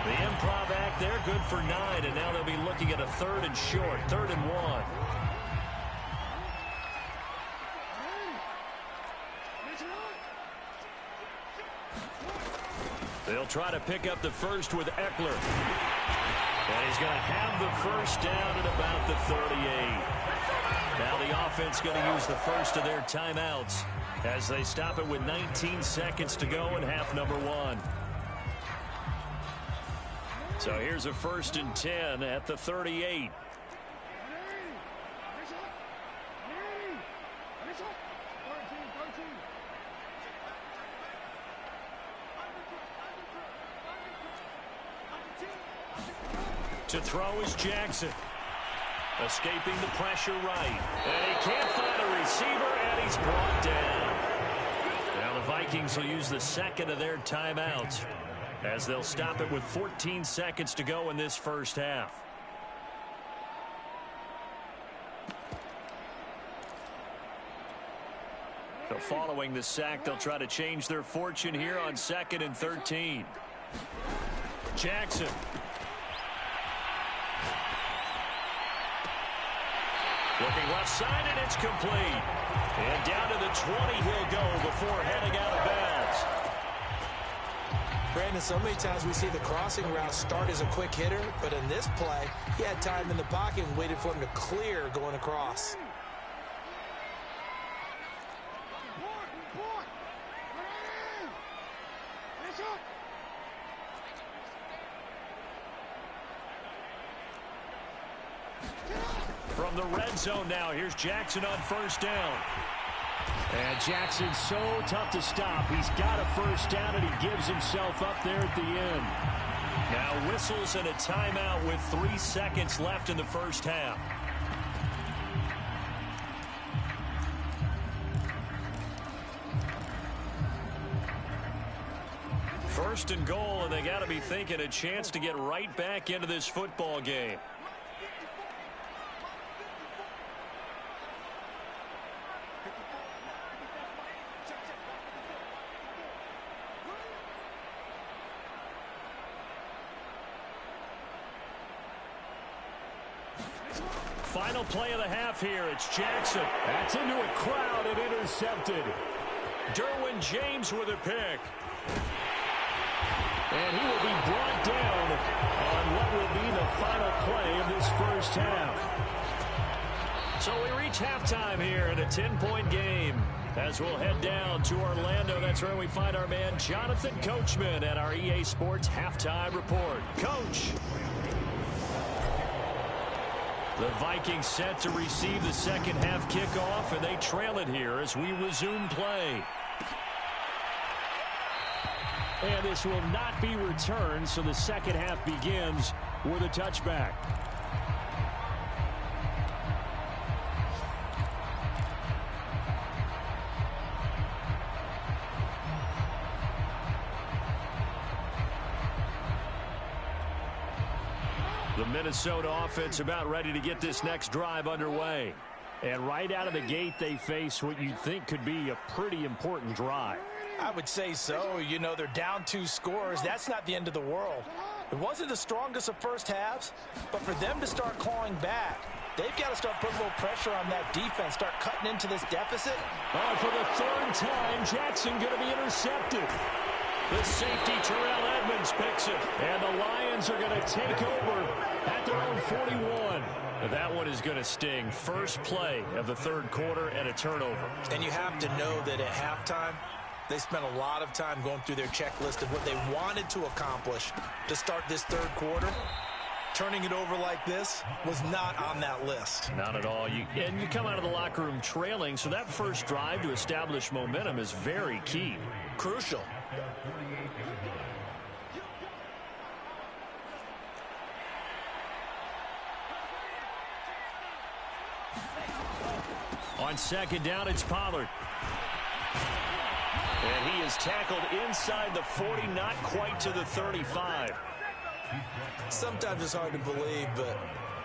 [SPEAKER 1] The improv act there, good for 9, and now they'll be looking at a 3rd and short, 3rd and 1. They'll try to pick up the first with Eckler. And he's going to have the first down at about the 38. Now the offense going to use the first of their timeouts as they stop it with 19 seconds to go in half number 1. So here's a 1st and 10 at the 38. To throw is Jackson. Escaping the pressure right. And he can't find a receiver, and he's brought down. Now the Vikings will use the 2nd of their timeouts as they'll stop it with 14 seconds to go in this first half. So following the sack, they'll try to change their fortune here on 2nd and 13. Jackson. Looking left side, and it's complete. And down to the 20 he'll go before heading out of bounds.
[SPEAKER 2] Brandon, so many times we see the crossing route start as a quick hitter, but in this play, he had time in the pocket and waited for him to clear going across.
[SPEAKER 1] from the red zone now. Here's Jackson on first down. And Jackson's so tough to stop. He's got a first down, and he gives himself up there at the end. Now whistles and a timeout with 3 seconds left in the first half. First and goal, and they got to be thinking a chance to get right back into this football game. Final play of the half here. It's Jackson. That's into a crowd and intercepted. Derwin James with a pick. And he will be brought down on what will be the final play of this first half. So we reach halftime here in a 10-point game. As we'll head down to Orlando, that's where we find our man Jonathan Coachman at our EA Sports Halftime Report. Coach. The Vikings set to receive the second half kickoff, and they trail it here as we resume play. And this will not be returned, so the second half begins with a touchback. The Minnesota offense about ready to get this next drive underway. And right out of the gate, they face what you'd think could be a pretty important drive.
[SPEAKER 2] I would say so. You know, they're down 2 scores. That's not the end of the world. It wasn't the strongest of first halves, but for them to start clawing back, they've got to start putting a little pressure on that defense, start cutting into this deficit.
[SPEAKER 1] Oh, for the third time, Jackson going to be intercepted. The safety, Terrell Edmonds, picks it. And the Lions are going to take over at their own 41. That one is going to sting. First play of the third quarter and a turnover.
[SPEAKER 2] And you have to know that at halftime, they spent a lot of time going through their checklist of what they wanted to accomplish to start this third quarter. Turning it over like this was not on that list.
[SPEAKER 1] Not at all. And you come out of the locker room trailing, so that first drive to establish momentum is very key.
[SPEAKER 2] Crucial.
[SPEAKER 1] On second down, it's Pollard. And he is tackled inside the 40, not quite to the 35.
[SPEAKER 2] Sometimes it's hard to believe, but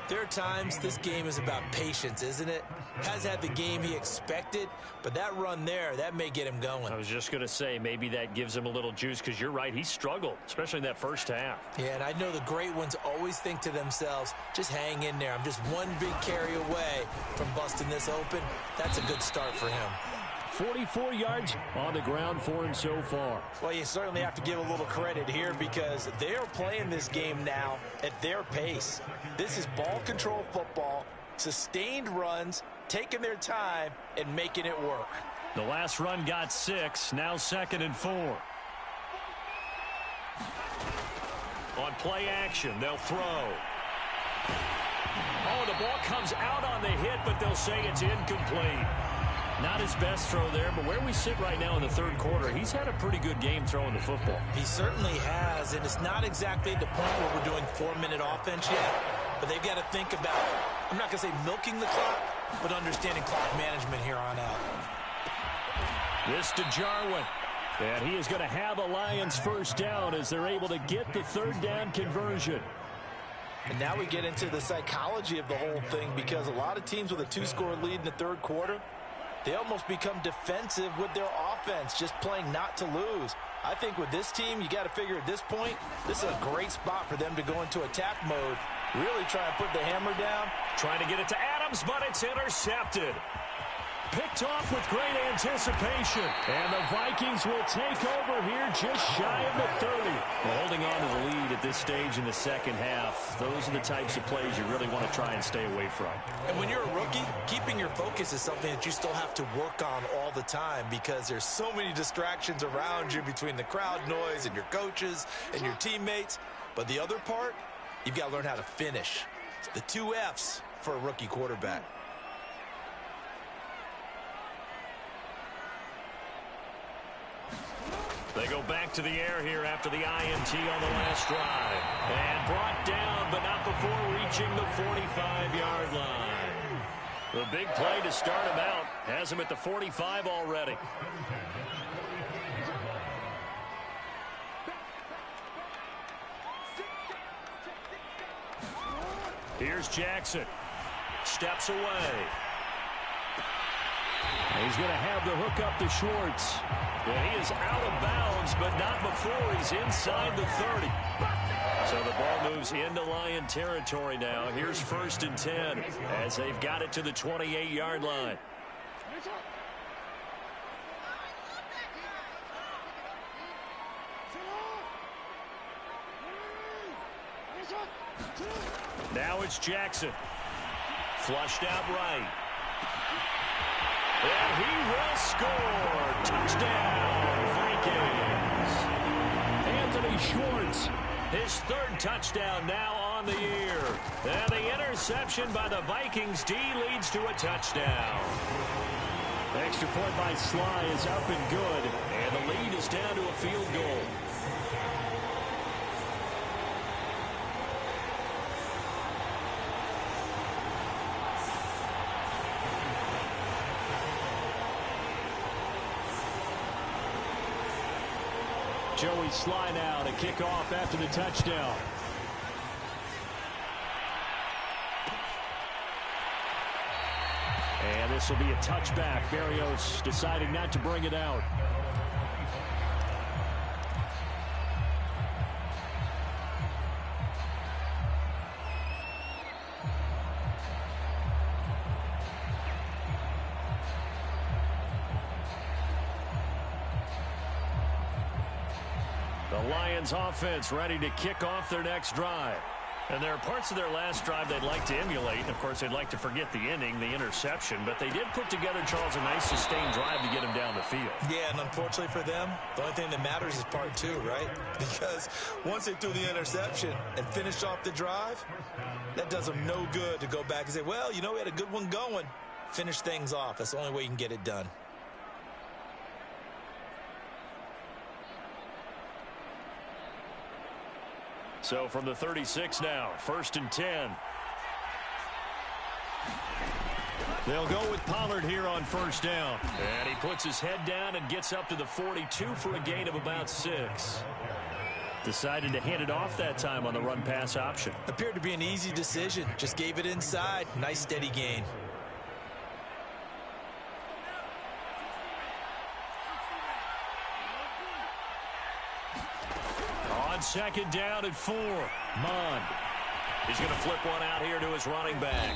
[SPEAKER 2] there are times this game is about patience, isn't it? Has had the game he expected, but that run there, that may get him going.
[SPEAKER 1] I was just going to say, maybe that gives him a little juice, because you're right, he struggled, especially in that first half.
[SPEAKER 2] Yeah, and I know the great ones always think to themselves, just hang in there. I'm just one big carry away from busting this open. That's a good start for him.
[SPEAKER 1] 44 yards on the ground for him so far.
[SPEAKER 2] Well, you certainly have to give a little credit here because they're playing this game now at their pace. This is ball control football, sustained runs, taking their time, and making it work.
[SPEAKER 1] The last run got 6, now 2nd and 4. On play action, they'll throw. Oh, the ball comes out on the hit, but they'll say it's incomplete. Not his best throw there, but where we sit right now in the third quarter, he's had a pretty good game throwing the football.
[SPEAKER 2] He certainly has, and it's not exactly the point where we're doing 4-minute offense yet, but they've got to think about, I'm not going to say milking the clock, but understanding clock management here on out.
[SPEAKER 1] This to Jarwin. And he is going to have a Lions first down as they're able to get the third down conversion.
[SPEAKER 2] And now we get into the psychology of the whole thing because a lot of teams with a 2-score lead in the third quarter, they almost become defensive with their offense, just playing not to lose. I think with this team, you got to figure at this point, this is a great spot for them to go into attack mode, really try and put the hammer down.
[SPEAKER 1] Trying to get it to Adams, but it's intercepted. Picked off with great anticipation. And the Vikings will take over here just shy of the 30. Well, holding on to the lead at this stage in the second half, those are the types of plays you really want to try and stay away from.
[SPEAKER 2] And when you're a rookie, keeping your focus is something that you still have to work on all the time because there's so many distractions around you between the crowd noise and your coaches and your teammates. But the other part, you've got to learn how to finish. The 2 F's. for a rookie quarterback.
[SPEAKER 1] They go back to the air here after the INT on the last drive. And brought down, but not before reaching the 45-yard line. The big play to start him out. Has him at the 45 already. Here's Jackson. Steps away. He's going to have the hook up to Schwartz. And he is out of bounds, but not before he's inside the 30. So the ball moves into Lion territory now. Here's 1st and 10 as they've got it to the 28-yard line. Now it's Jackson. Flushed out right. And he will score. Touchdown, Vikings. Anthony Schwartz, his 3rd touchdown now on the year. And the interception by the Vikings D leads to a touchdown. Extra point by Sly is up and good. And the lead is down to a field goal. Joey Sly now to kick off after the touchdown. And this will be a touchback. Berrios deciding not to bring it out. The Lions offense ready to kick off their next drive. And there are parts of their last drive they'd like to emulate. And, of course, they'd like to forget the inning, the interception. But they did put together, Charles, a nice sustained drive to get him down the field. Yeah, and unfortunately for them, the only thing that matters is part 2, right? Because once they threw the interception and finished off the drive, that does them no good to go back and say, well, you know, we had a good one going. Finish things off. That's the only way you can get it done. So from the 36 now, 1st and 10. They'll go with Pollard here on 1st down. And he puts his head down and gets up to the 42 for a gain of about 6. Decided to hand it off that time on the run-pass option. Appeared to be an easy decision. Just gave it inside. Nice steady gain. On 2nd down and 4. Mond. He's going to flip one out here to his running back.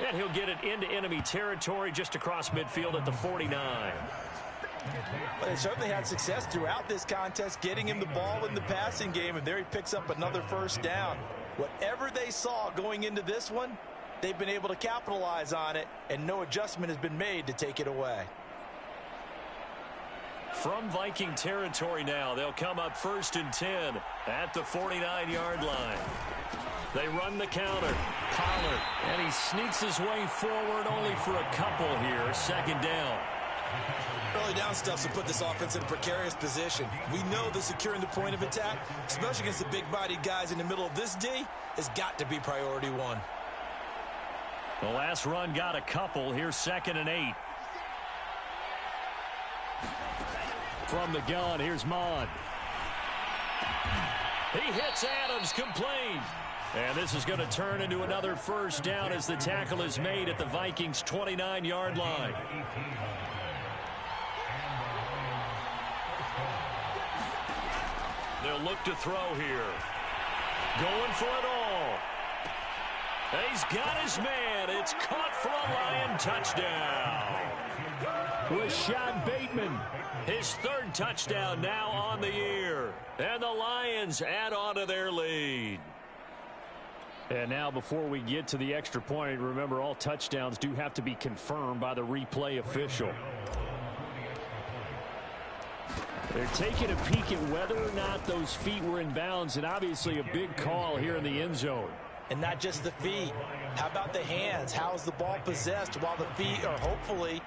[SPEAKER 1] And he'll get it into enemy territory just across midfield at the 49. But they certainly had success throughout this contest, getting him the ball in the passing game, and there he picks up another 1st down. Whatever they saw going into this one, they've been able to capitalize on it, and no adjustment has been made to take it away. From Viking territory now, they'll come up 1st and 10 at the 49-yard line. They run the counter. Pollard, and he sneaks his way forward only for a couple here. 2nd down. Early down stuff to put this offense in a precarious position. We know that securing the point of attack, especially against the big-bodied guys in the middle of this D, has got to be priority 1. The last run got a couple. Here's 2nd and 8. From the gun, here's Mond. He hits Adams, complete. And this is going to turn into another 1st down as the tackle is made at the Vikings' 29-yard line. They'll look to throw here. Going for it all. He's got his man. It's caught for a Lion touchdown. Rashad Bateman, his 3rd touchdown now on the year. And the Lions add on to their lead. And now before we get to the extra point, remember all touchdowns do have to be confirmed by the replay official. They're taking a peek at whether or not those feet were in bounds, and obviously a big call here in the end zone.
[SPEAKER 2] and not just the feet? How about the hands? How's the ball possessed while the feet are hopefully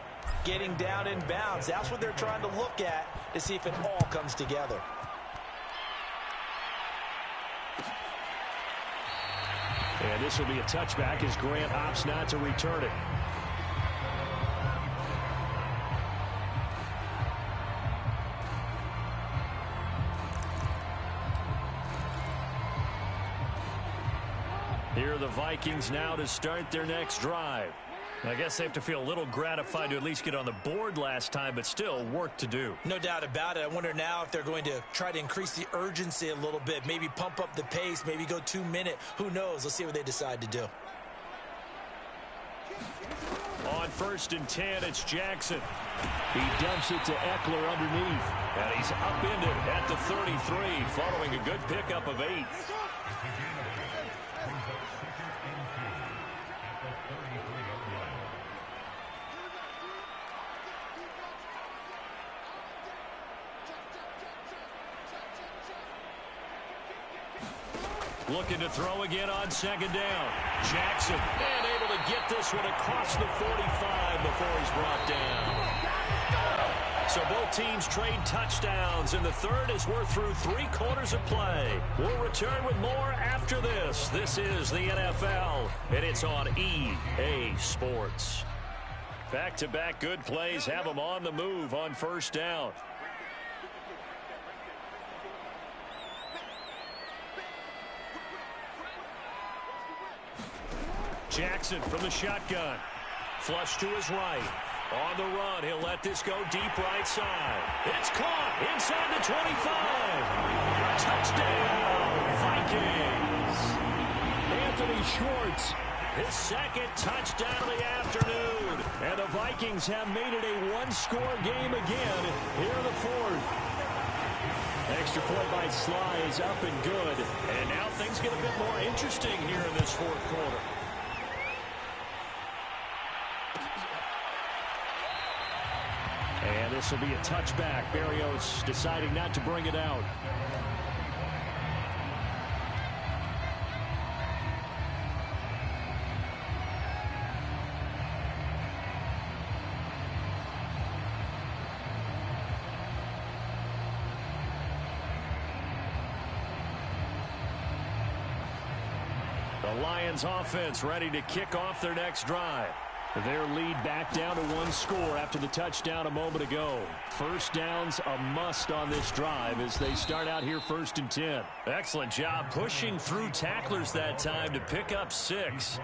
[SPEAKER 2] getting down in bounds? That's what they're trying to look at to see if it all comes together.
[SPEAKER 1] And this will be a touchback as Grant opts not to return it. Here are the Vikings now to start their next drive. I guess they have to feel a little gratified to at least get on the board last time, but still work to do.
[SPEAKER 2] No doubt about it. I wonder now if they're going to try to increase the urgency a little bit, maybe pump up the pace, maybe go 2-minute. Who knows? Let's see what they decide to do.
[SPEAKER 1] On 1st and 10, it's Jackson. He dumps it to Eckler underneath, and he's upended at the 33 following a good pickup of 8. Looking to throw again on 2nd down. Jackson, and able to get this one across the 45 before he's brought down. So both teams trade touchdowns, and the third as we're through 3 quarters of play. We'll return with more after this. This is the NFL, and it's on EA Sports. Back-to-back good plays have them on the move on 1st down. Jackson from the shotgun. Flush to his right. On the run, he'll let this go deep right side. It's caught inside the 25. Touchdown, Vikings. Anthony Schwartz, his 2nd touchdown of the afternoon. And the Vikings have made it a 1-score game again here in the 4th. Extra point by Sly is up and good. And now things get a bit more interesting here in this 4th quarter. And this will be a touchback. Berrios deciding not to bring it out. The Lions offense ready to kick off their next drive. Their lead back down to 1 score after the touchdown a moment ago. 1st downs a must on this drive as they start out here 1st and 10. Excellent job pushing through tacklers that time to pick up 6.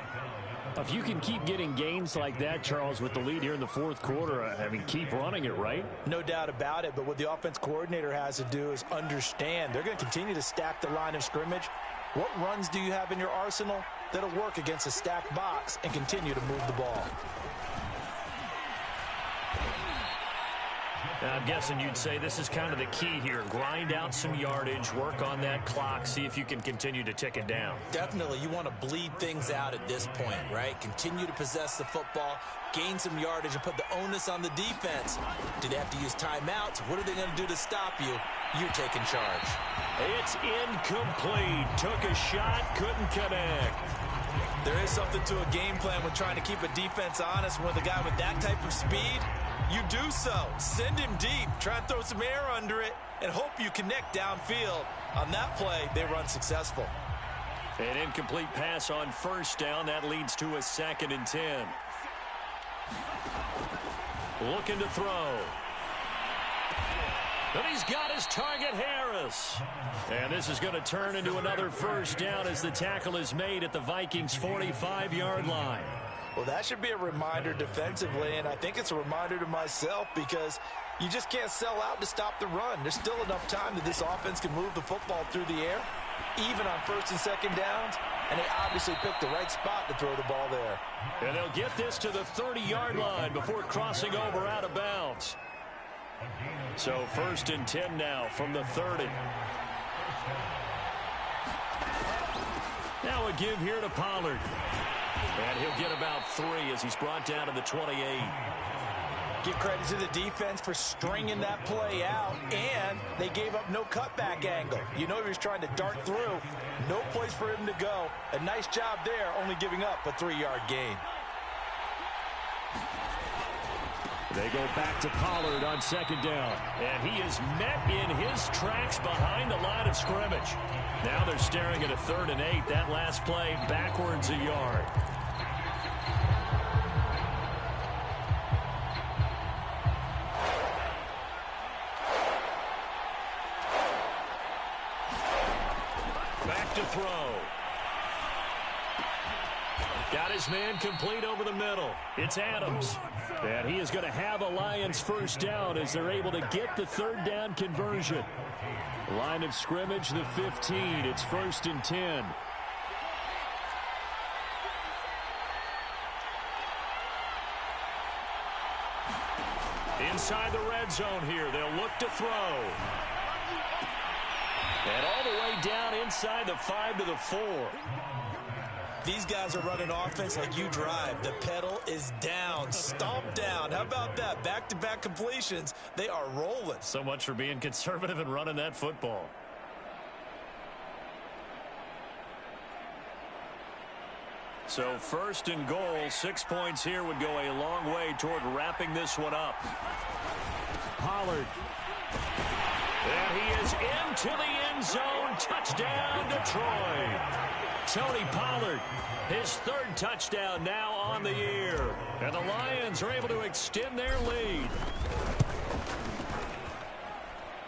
[SPEAKER 1] If you can keep getting gains like that, Charles, with the lead here in the 4th quarter, I mean, keep running it, right?
[SPEAKER 2] No doubt about it, but what the offense coordinator has to do is understand they're going to continue to stack the line of scrimmage. What runs do you have in your arsenal that'll work against a stacked box and continue to move the ball?
[SPEAKER 1] Now, I'm guessing you'd say this is kind of the key here. Grind out some yardage, work on that clock, see if you can continue to tick it down.
[SPEAKER 2] Definitely. You want to bleed things out at this point, right? Continue to possess the football, gain some yardage, and put the onus on the defense. Do they have to use timeouts? What are they going to do to stop you? You're taking charge.
[SPEAKER 1] It's incomplete. Took a shot, couldn't connect.
[SPEAKER 2] There is something to a game plan when trying to keep a defense honest. With a guy with that type of speed, you do so. Send him deep. Try and throw some air under it and hope you connect downfield. On that play, they run successful.
[SPEAKER 1] An incomplete pass on 1st down. That leads to a 2nd and 10. Looking to throw. And he's got his target, Harris. And this is going to turn into another 1st down as the tackle is made at the Vikings' 45-yard line.
[SPEAKER 2] Well, that should be a reminder defensively, and I think it's a reminder to myself because you just can't sell out to stop the run. There's still enough time that this offense can move the football through the air, even on 1st and 2nd downs, and they obviously picked the right spot to throw the ball there.
[SPEAKER 1] And they'll get this to the 30-yard line before crossing over out of bounds. So 1st and 10 now from the 30. Now a give here to Pollard. And he'll get about 3 as he's brought down to the 28.
[SPEAKER 2] Give credit to the defense for stringing that play out, and they gave up no cutback angle. You know he was trying to dart through. No place for him to go. A nice job there, only giving up a 3-yard gain.
[SPEAKER 1] They go back to Pollard on second down. And he is met in his tracks behind the line of scrimmage. Now they're staring at a 3rd and 8. That last play backwards a yard. Back to throw. Got his man complete over the middle. It's Adams. And he is going to have a Lions first down as they're able to get the 3rd down conversion. Line of scrimmage, the 15. It's 1st and 10. Inside the red zone here. They'll look to throw. And all the way down inside the 5 to the 4.
[SPEAKER 2] These guys are running offense like you drive. The pedal is down, stomped down. How about that? Back-to-back completions. They are rolling.
[SPEAKER 1] So much for being conservative and running that football. So 1st and goal, 6 points here would go a long way toward wrapping this one up. Pollard. And he is into the end zone. Touchdown, Detroit. Tony Pollard, his 3rd touchdown now on the year. And the Lions are able to extend their lead.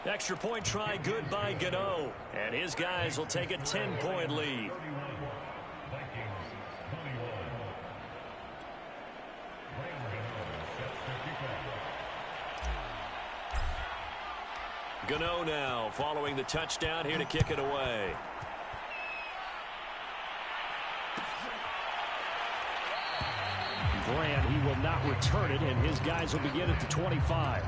[SPEAKER 1] Extra point try good by Gano. And his guys will take a 10-point lead. Gano now following the touchdown here to kick it away. Grant, he will not return it, and his guys will begin at the 25.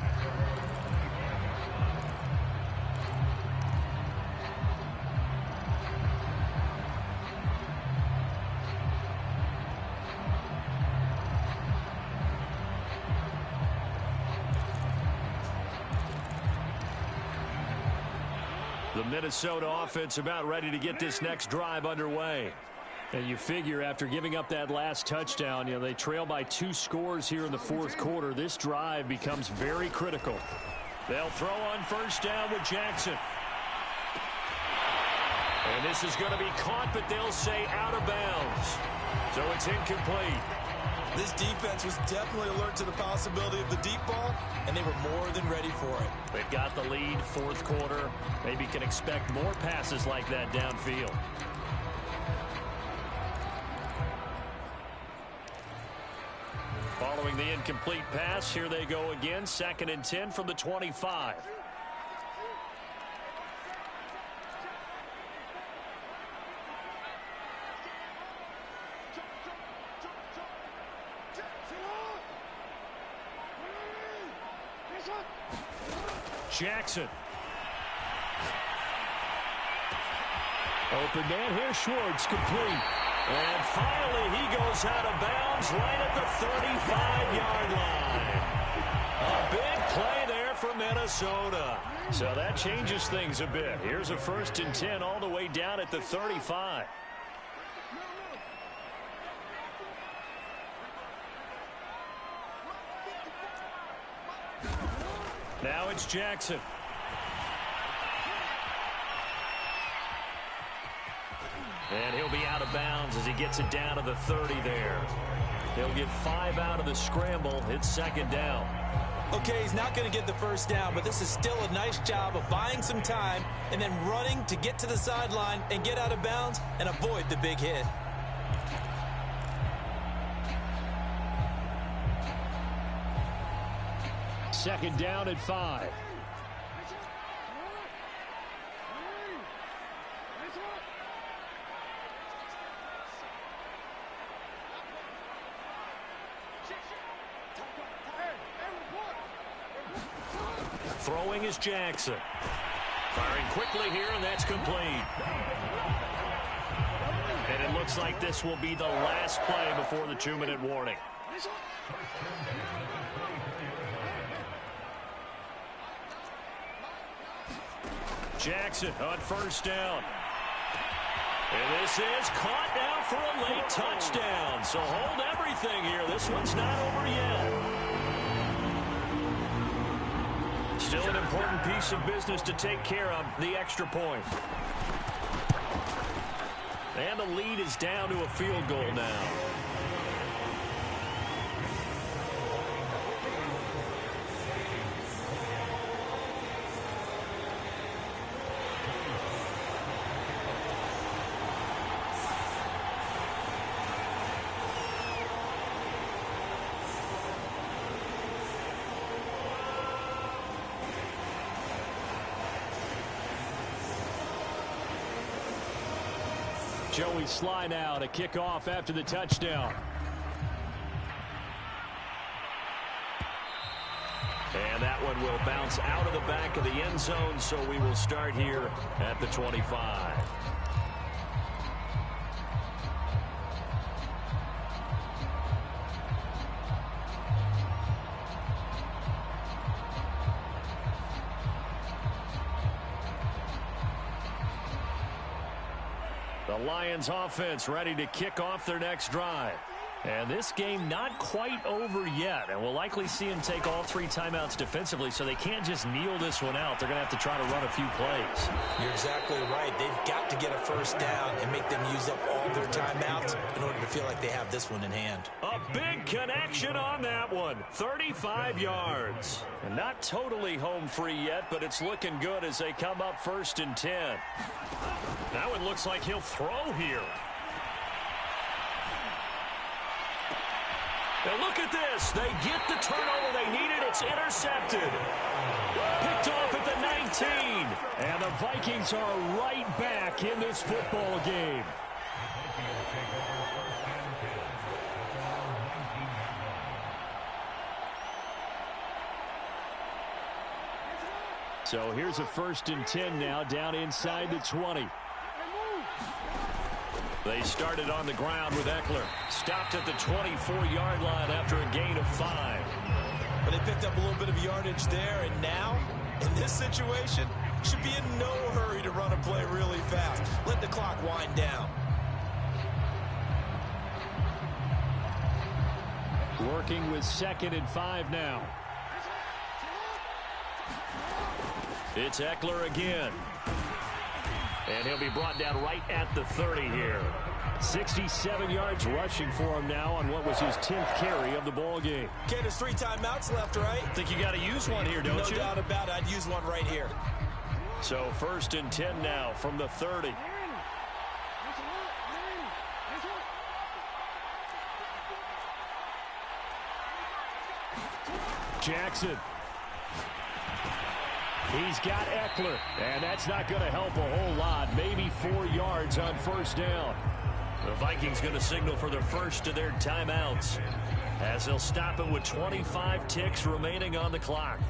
[SPEAKER 1] The Minnesota offense about ready to get this next drive underway. And you figure after giving up that last touchdown, they trail by 2 scores here in the 4th quarter. This drive becomes very critical. They'll throw on first down with Jackson. And this is going to be caught, but they'll say out of bounds. So it's incomplete.
[SPEAKER 2] This defense was definitely alert to the possibility of the deep ball, and they were more than ready for it.
[SPEAKER 1] They've got the lead, 4th quarter. Maybe can expect more passes like that downfield. Following the incomplete pass, here they go again. 2nd and 10 from the 25. Jackson. Open man here, Schwartz, complete. And finally, he goes out of bounds right at the 35-yard line. A big play there for Minnesota. So that changes things a bit. Here's a 1st and 10 all the way down at the 35. Now it's Jackson. And he'll be out of bounds as he gets it down to the 30 there. He'll get 5 out of the scramble. It's 2nd down.
[SPEAKER 2] Okay, he's not going to get the first down, but this is still a nice job of buying some time and then running to get to the sideline and get out of bounds and avoid the big hit.
[SPEAKER 1] Second down at 5. Throwing is Jackson. Firing quickly here, and that's complete. And it looks like this will be the last play before the 2-minute warning. Jackson on first down. And this is caught now for a late touchdown. So hold everything here. This one's not over yet. Still an important piece of business to take care of, the extra point. And the lead is down to a field goal now. Joey Sly now to kick off after the touchdown. And that one will bounce out of the back of the end zone, so we will start here at the 25. The Lions offense ready to kick off their next drive. And this game not quite over yet. And we'll likely see them take all 3 timeouts defensively, so they can't just kneel this one out. They're going to have to try to run a few plays.
[SPEAKER 2] You're exactly right. They've got to get a first down and make them use up all their timeouts in order to feel like they have this one in hand.
[SPEAKER 1] A big connection on that one. 35 yards. And not totally home free yet, but it's looking good as they come up 1st and 10. Now it looks like he'll throw here. And look at this. They get the turnover they needed. It's intercepted. Picked off at the 19. And the Vikings are right back in this football game. So here's a 1st and 10 now down inside the 20. They started on the ground with Eckler. Stopped at the 24-yard line after a gain of 5.
[SPEAKER 2] But they picked up a little bit of yardage there, and now, in this situation, should be in no hurry to run a play really fast. Let the clock wind down.
[SPEAKER 1] Working with 2nd and 5 now. It's Eckler again. And he'll be brought down right at the 30 here. 67 yards rushing for him now on what was his 10th carry of the ball game.
[SPEAKER 2] Okay, there's 3 timeouts left, right?
[SPEAKER 1] Think you got to use one here, don't you?
[SPEAKER 2] No doubt about it. I'd use one right here.
[SPEAKER 1] So 1st and 10 now from the 30. Jackson. He's got Eckler, and that's not going to help a whole lot. Maybe 4 yards on 1st down. The Vikings going to signal for their first of their timeouts as they'll stop it with 25 ticks remaining on the clock.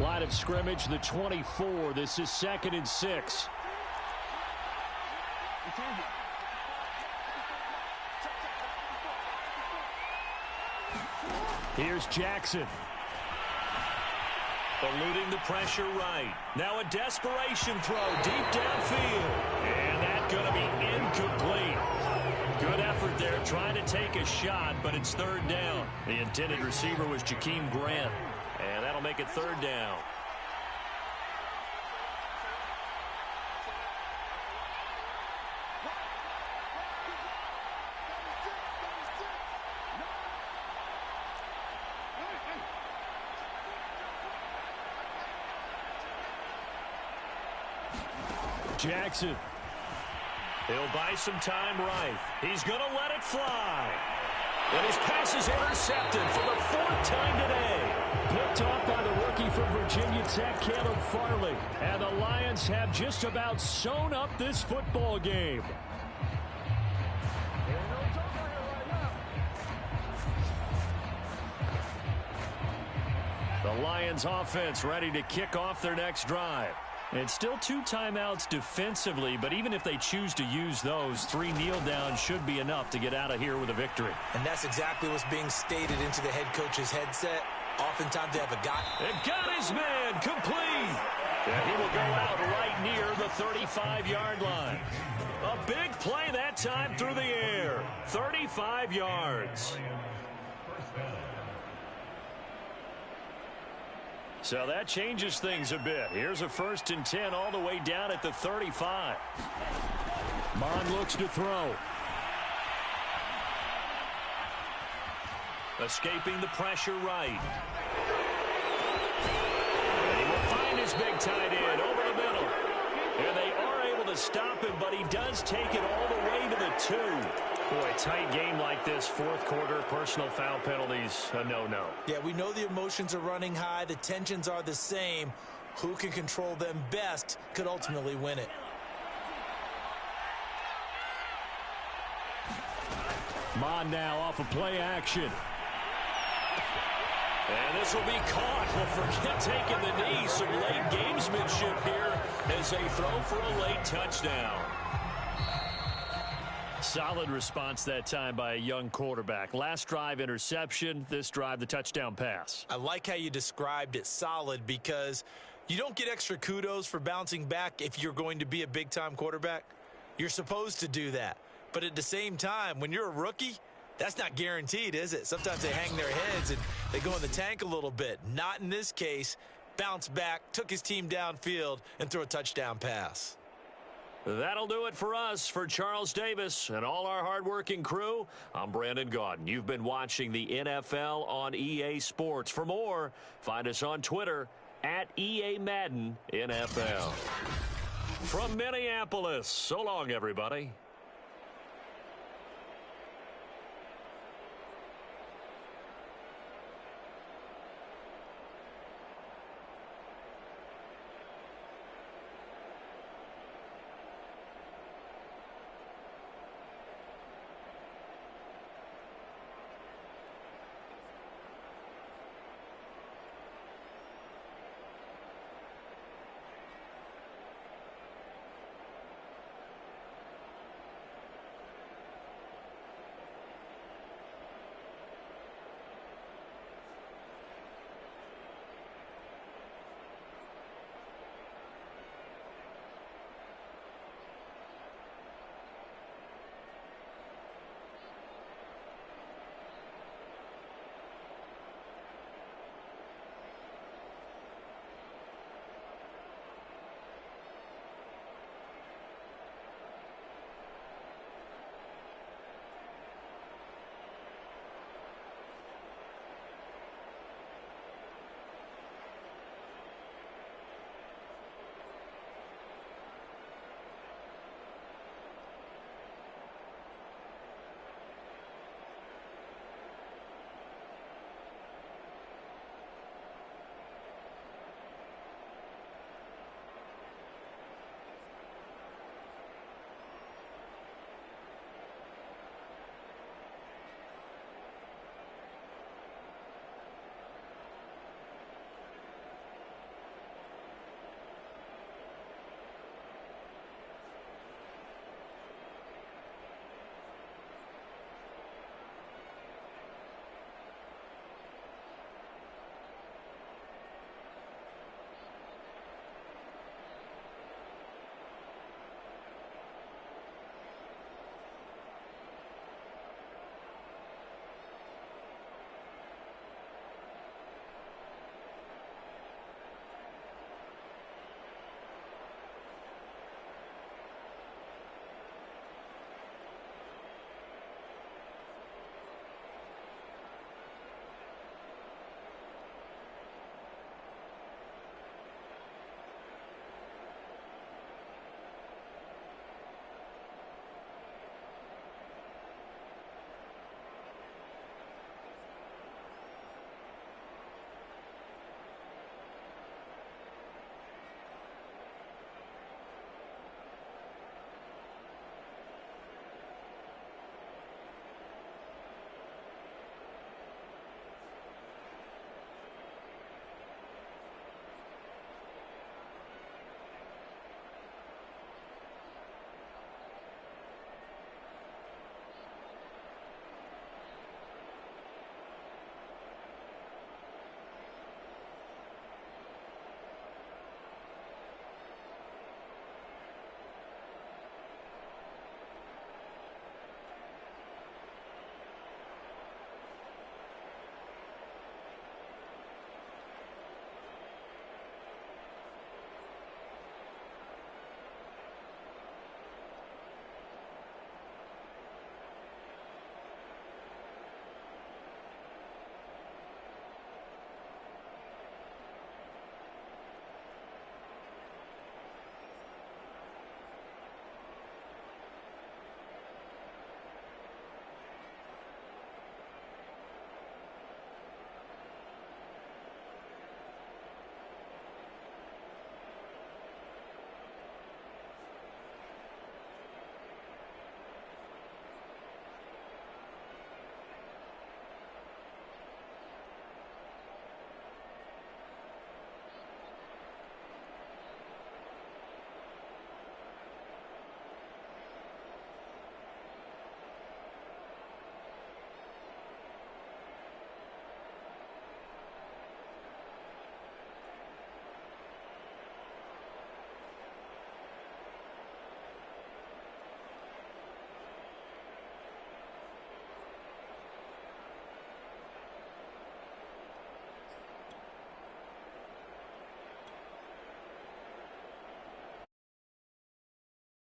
[SPEAKER 1] Line of scrimmage, the 24. This is 2nd and 6. Here's Jackson. Eluding the pressure right. Now a desperation throw deep downfield. And that's going to be incomplete. Good effort there trying to take a shot, but it's 3rd down. The intended receiver was Jakeem Grant. And that'll make it 3rd down. Jackson. He'll buy some time right. He's going to let it fly. And his pass is intercepted for the 4th time today. Picked off by the rookie from Virginia Tech, Caleb Farley. And the Lions have just about sewn up this football game. The Lions offense ready to kick off their next drive. It's still 2 timeouts defensively, but even if they choose to use those, 3 kneel downs should be enough to get out of here with a victory.
[SPEAKER 2] And that's exactly what's being stated into the head coach's headset. Oftentimes they have a guy.
[SPEAKER 1] And got his man complete. And he will go out right near the 35-yard line. A big play that time through the air. 35 yards. So that changes things a bit. Here's a 1st and 10 all the way down at the 35. Mond looks to throw. Escaping the pressure right. And he will find his big tight end over the middle. And they are able to stop him, but he does take it all the way to the 2. Boy, tight game like this, 4th quarter, personal foul penalties, a no-no.
[SPEAKER 2] Yeah, we know the emotions are running high. The tensions are the same. Who can control them best could ultimately win it.
[SPEAKER 1] Mond now off of play action. And this will be caught, but forget taking the knee. Some late gamesmanship here as they throw for a late touchdown. Solid response that time by a young quarterback. Last drive interception, this drive the touchdown pass.
[SPEAKER 2] I like how you described it, solid, because you don't get extra kudos for bouncing back if you're going to be a big-time quarterback. You're supposed to do that. But at the same time, when you're a rookie, that's not guaranteed, is it? Sometimes they hang their heads and they go in the tank a little bit. Not in this case. Bounce back, took his team downfield, and threw a touchdown pass.
[SPEAKER 1] That'll do it for us. For Charles Davis and all our hardworking crew, I'm Brandon Gaudin. You've been watching the NFL on EA Sports. For more, find us on Twitter at EA Madden NFL. From Minneapolis, so long, everybody.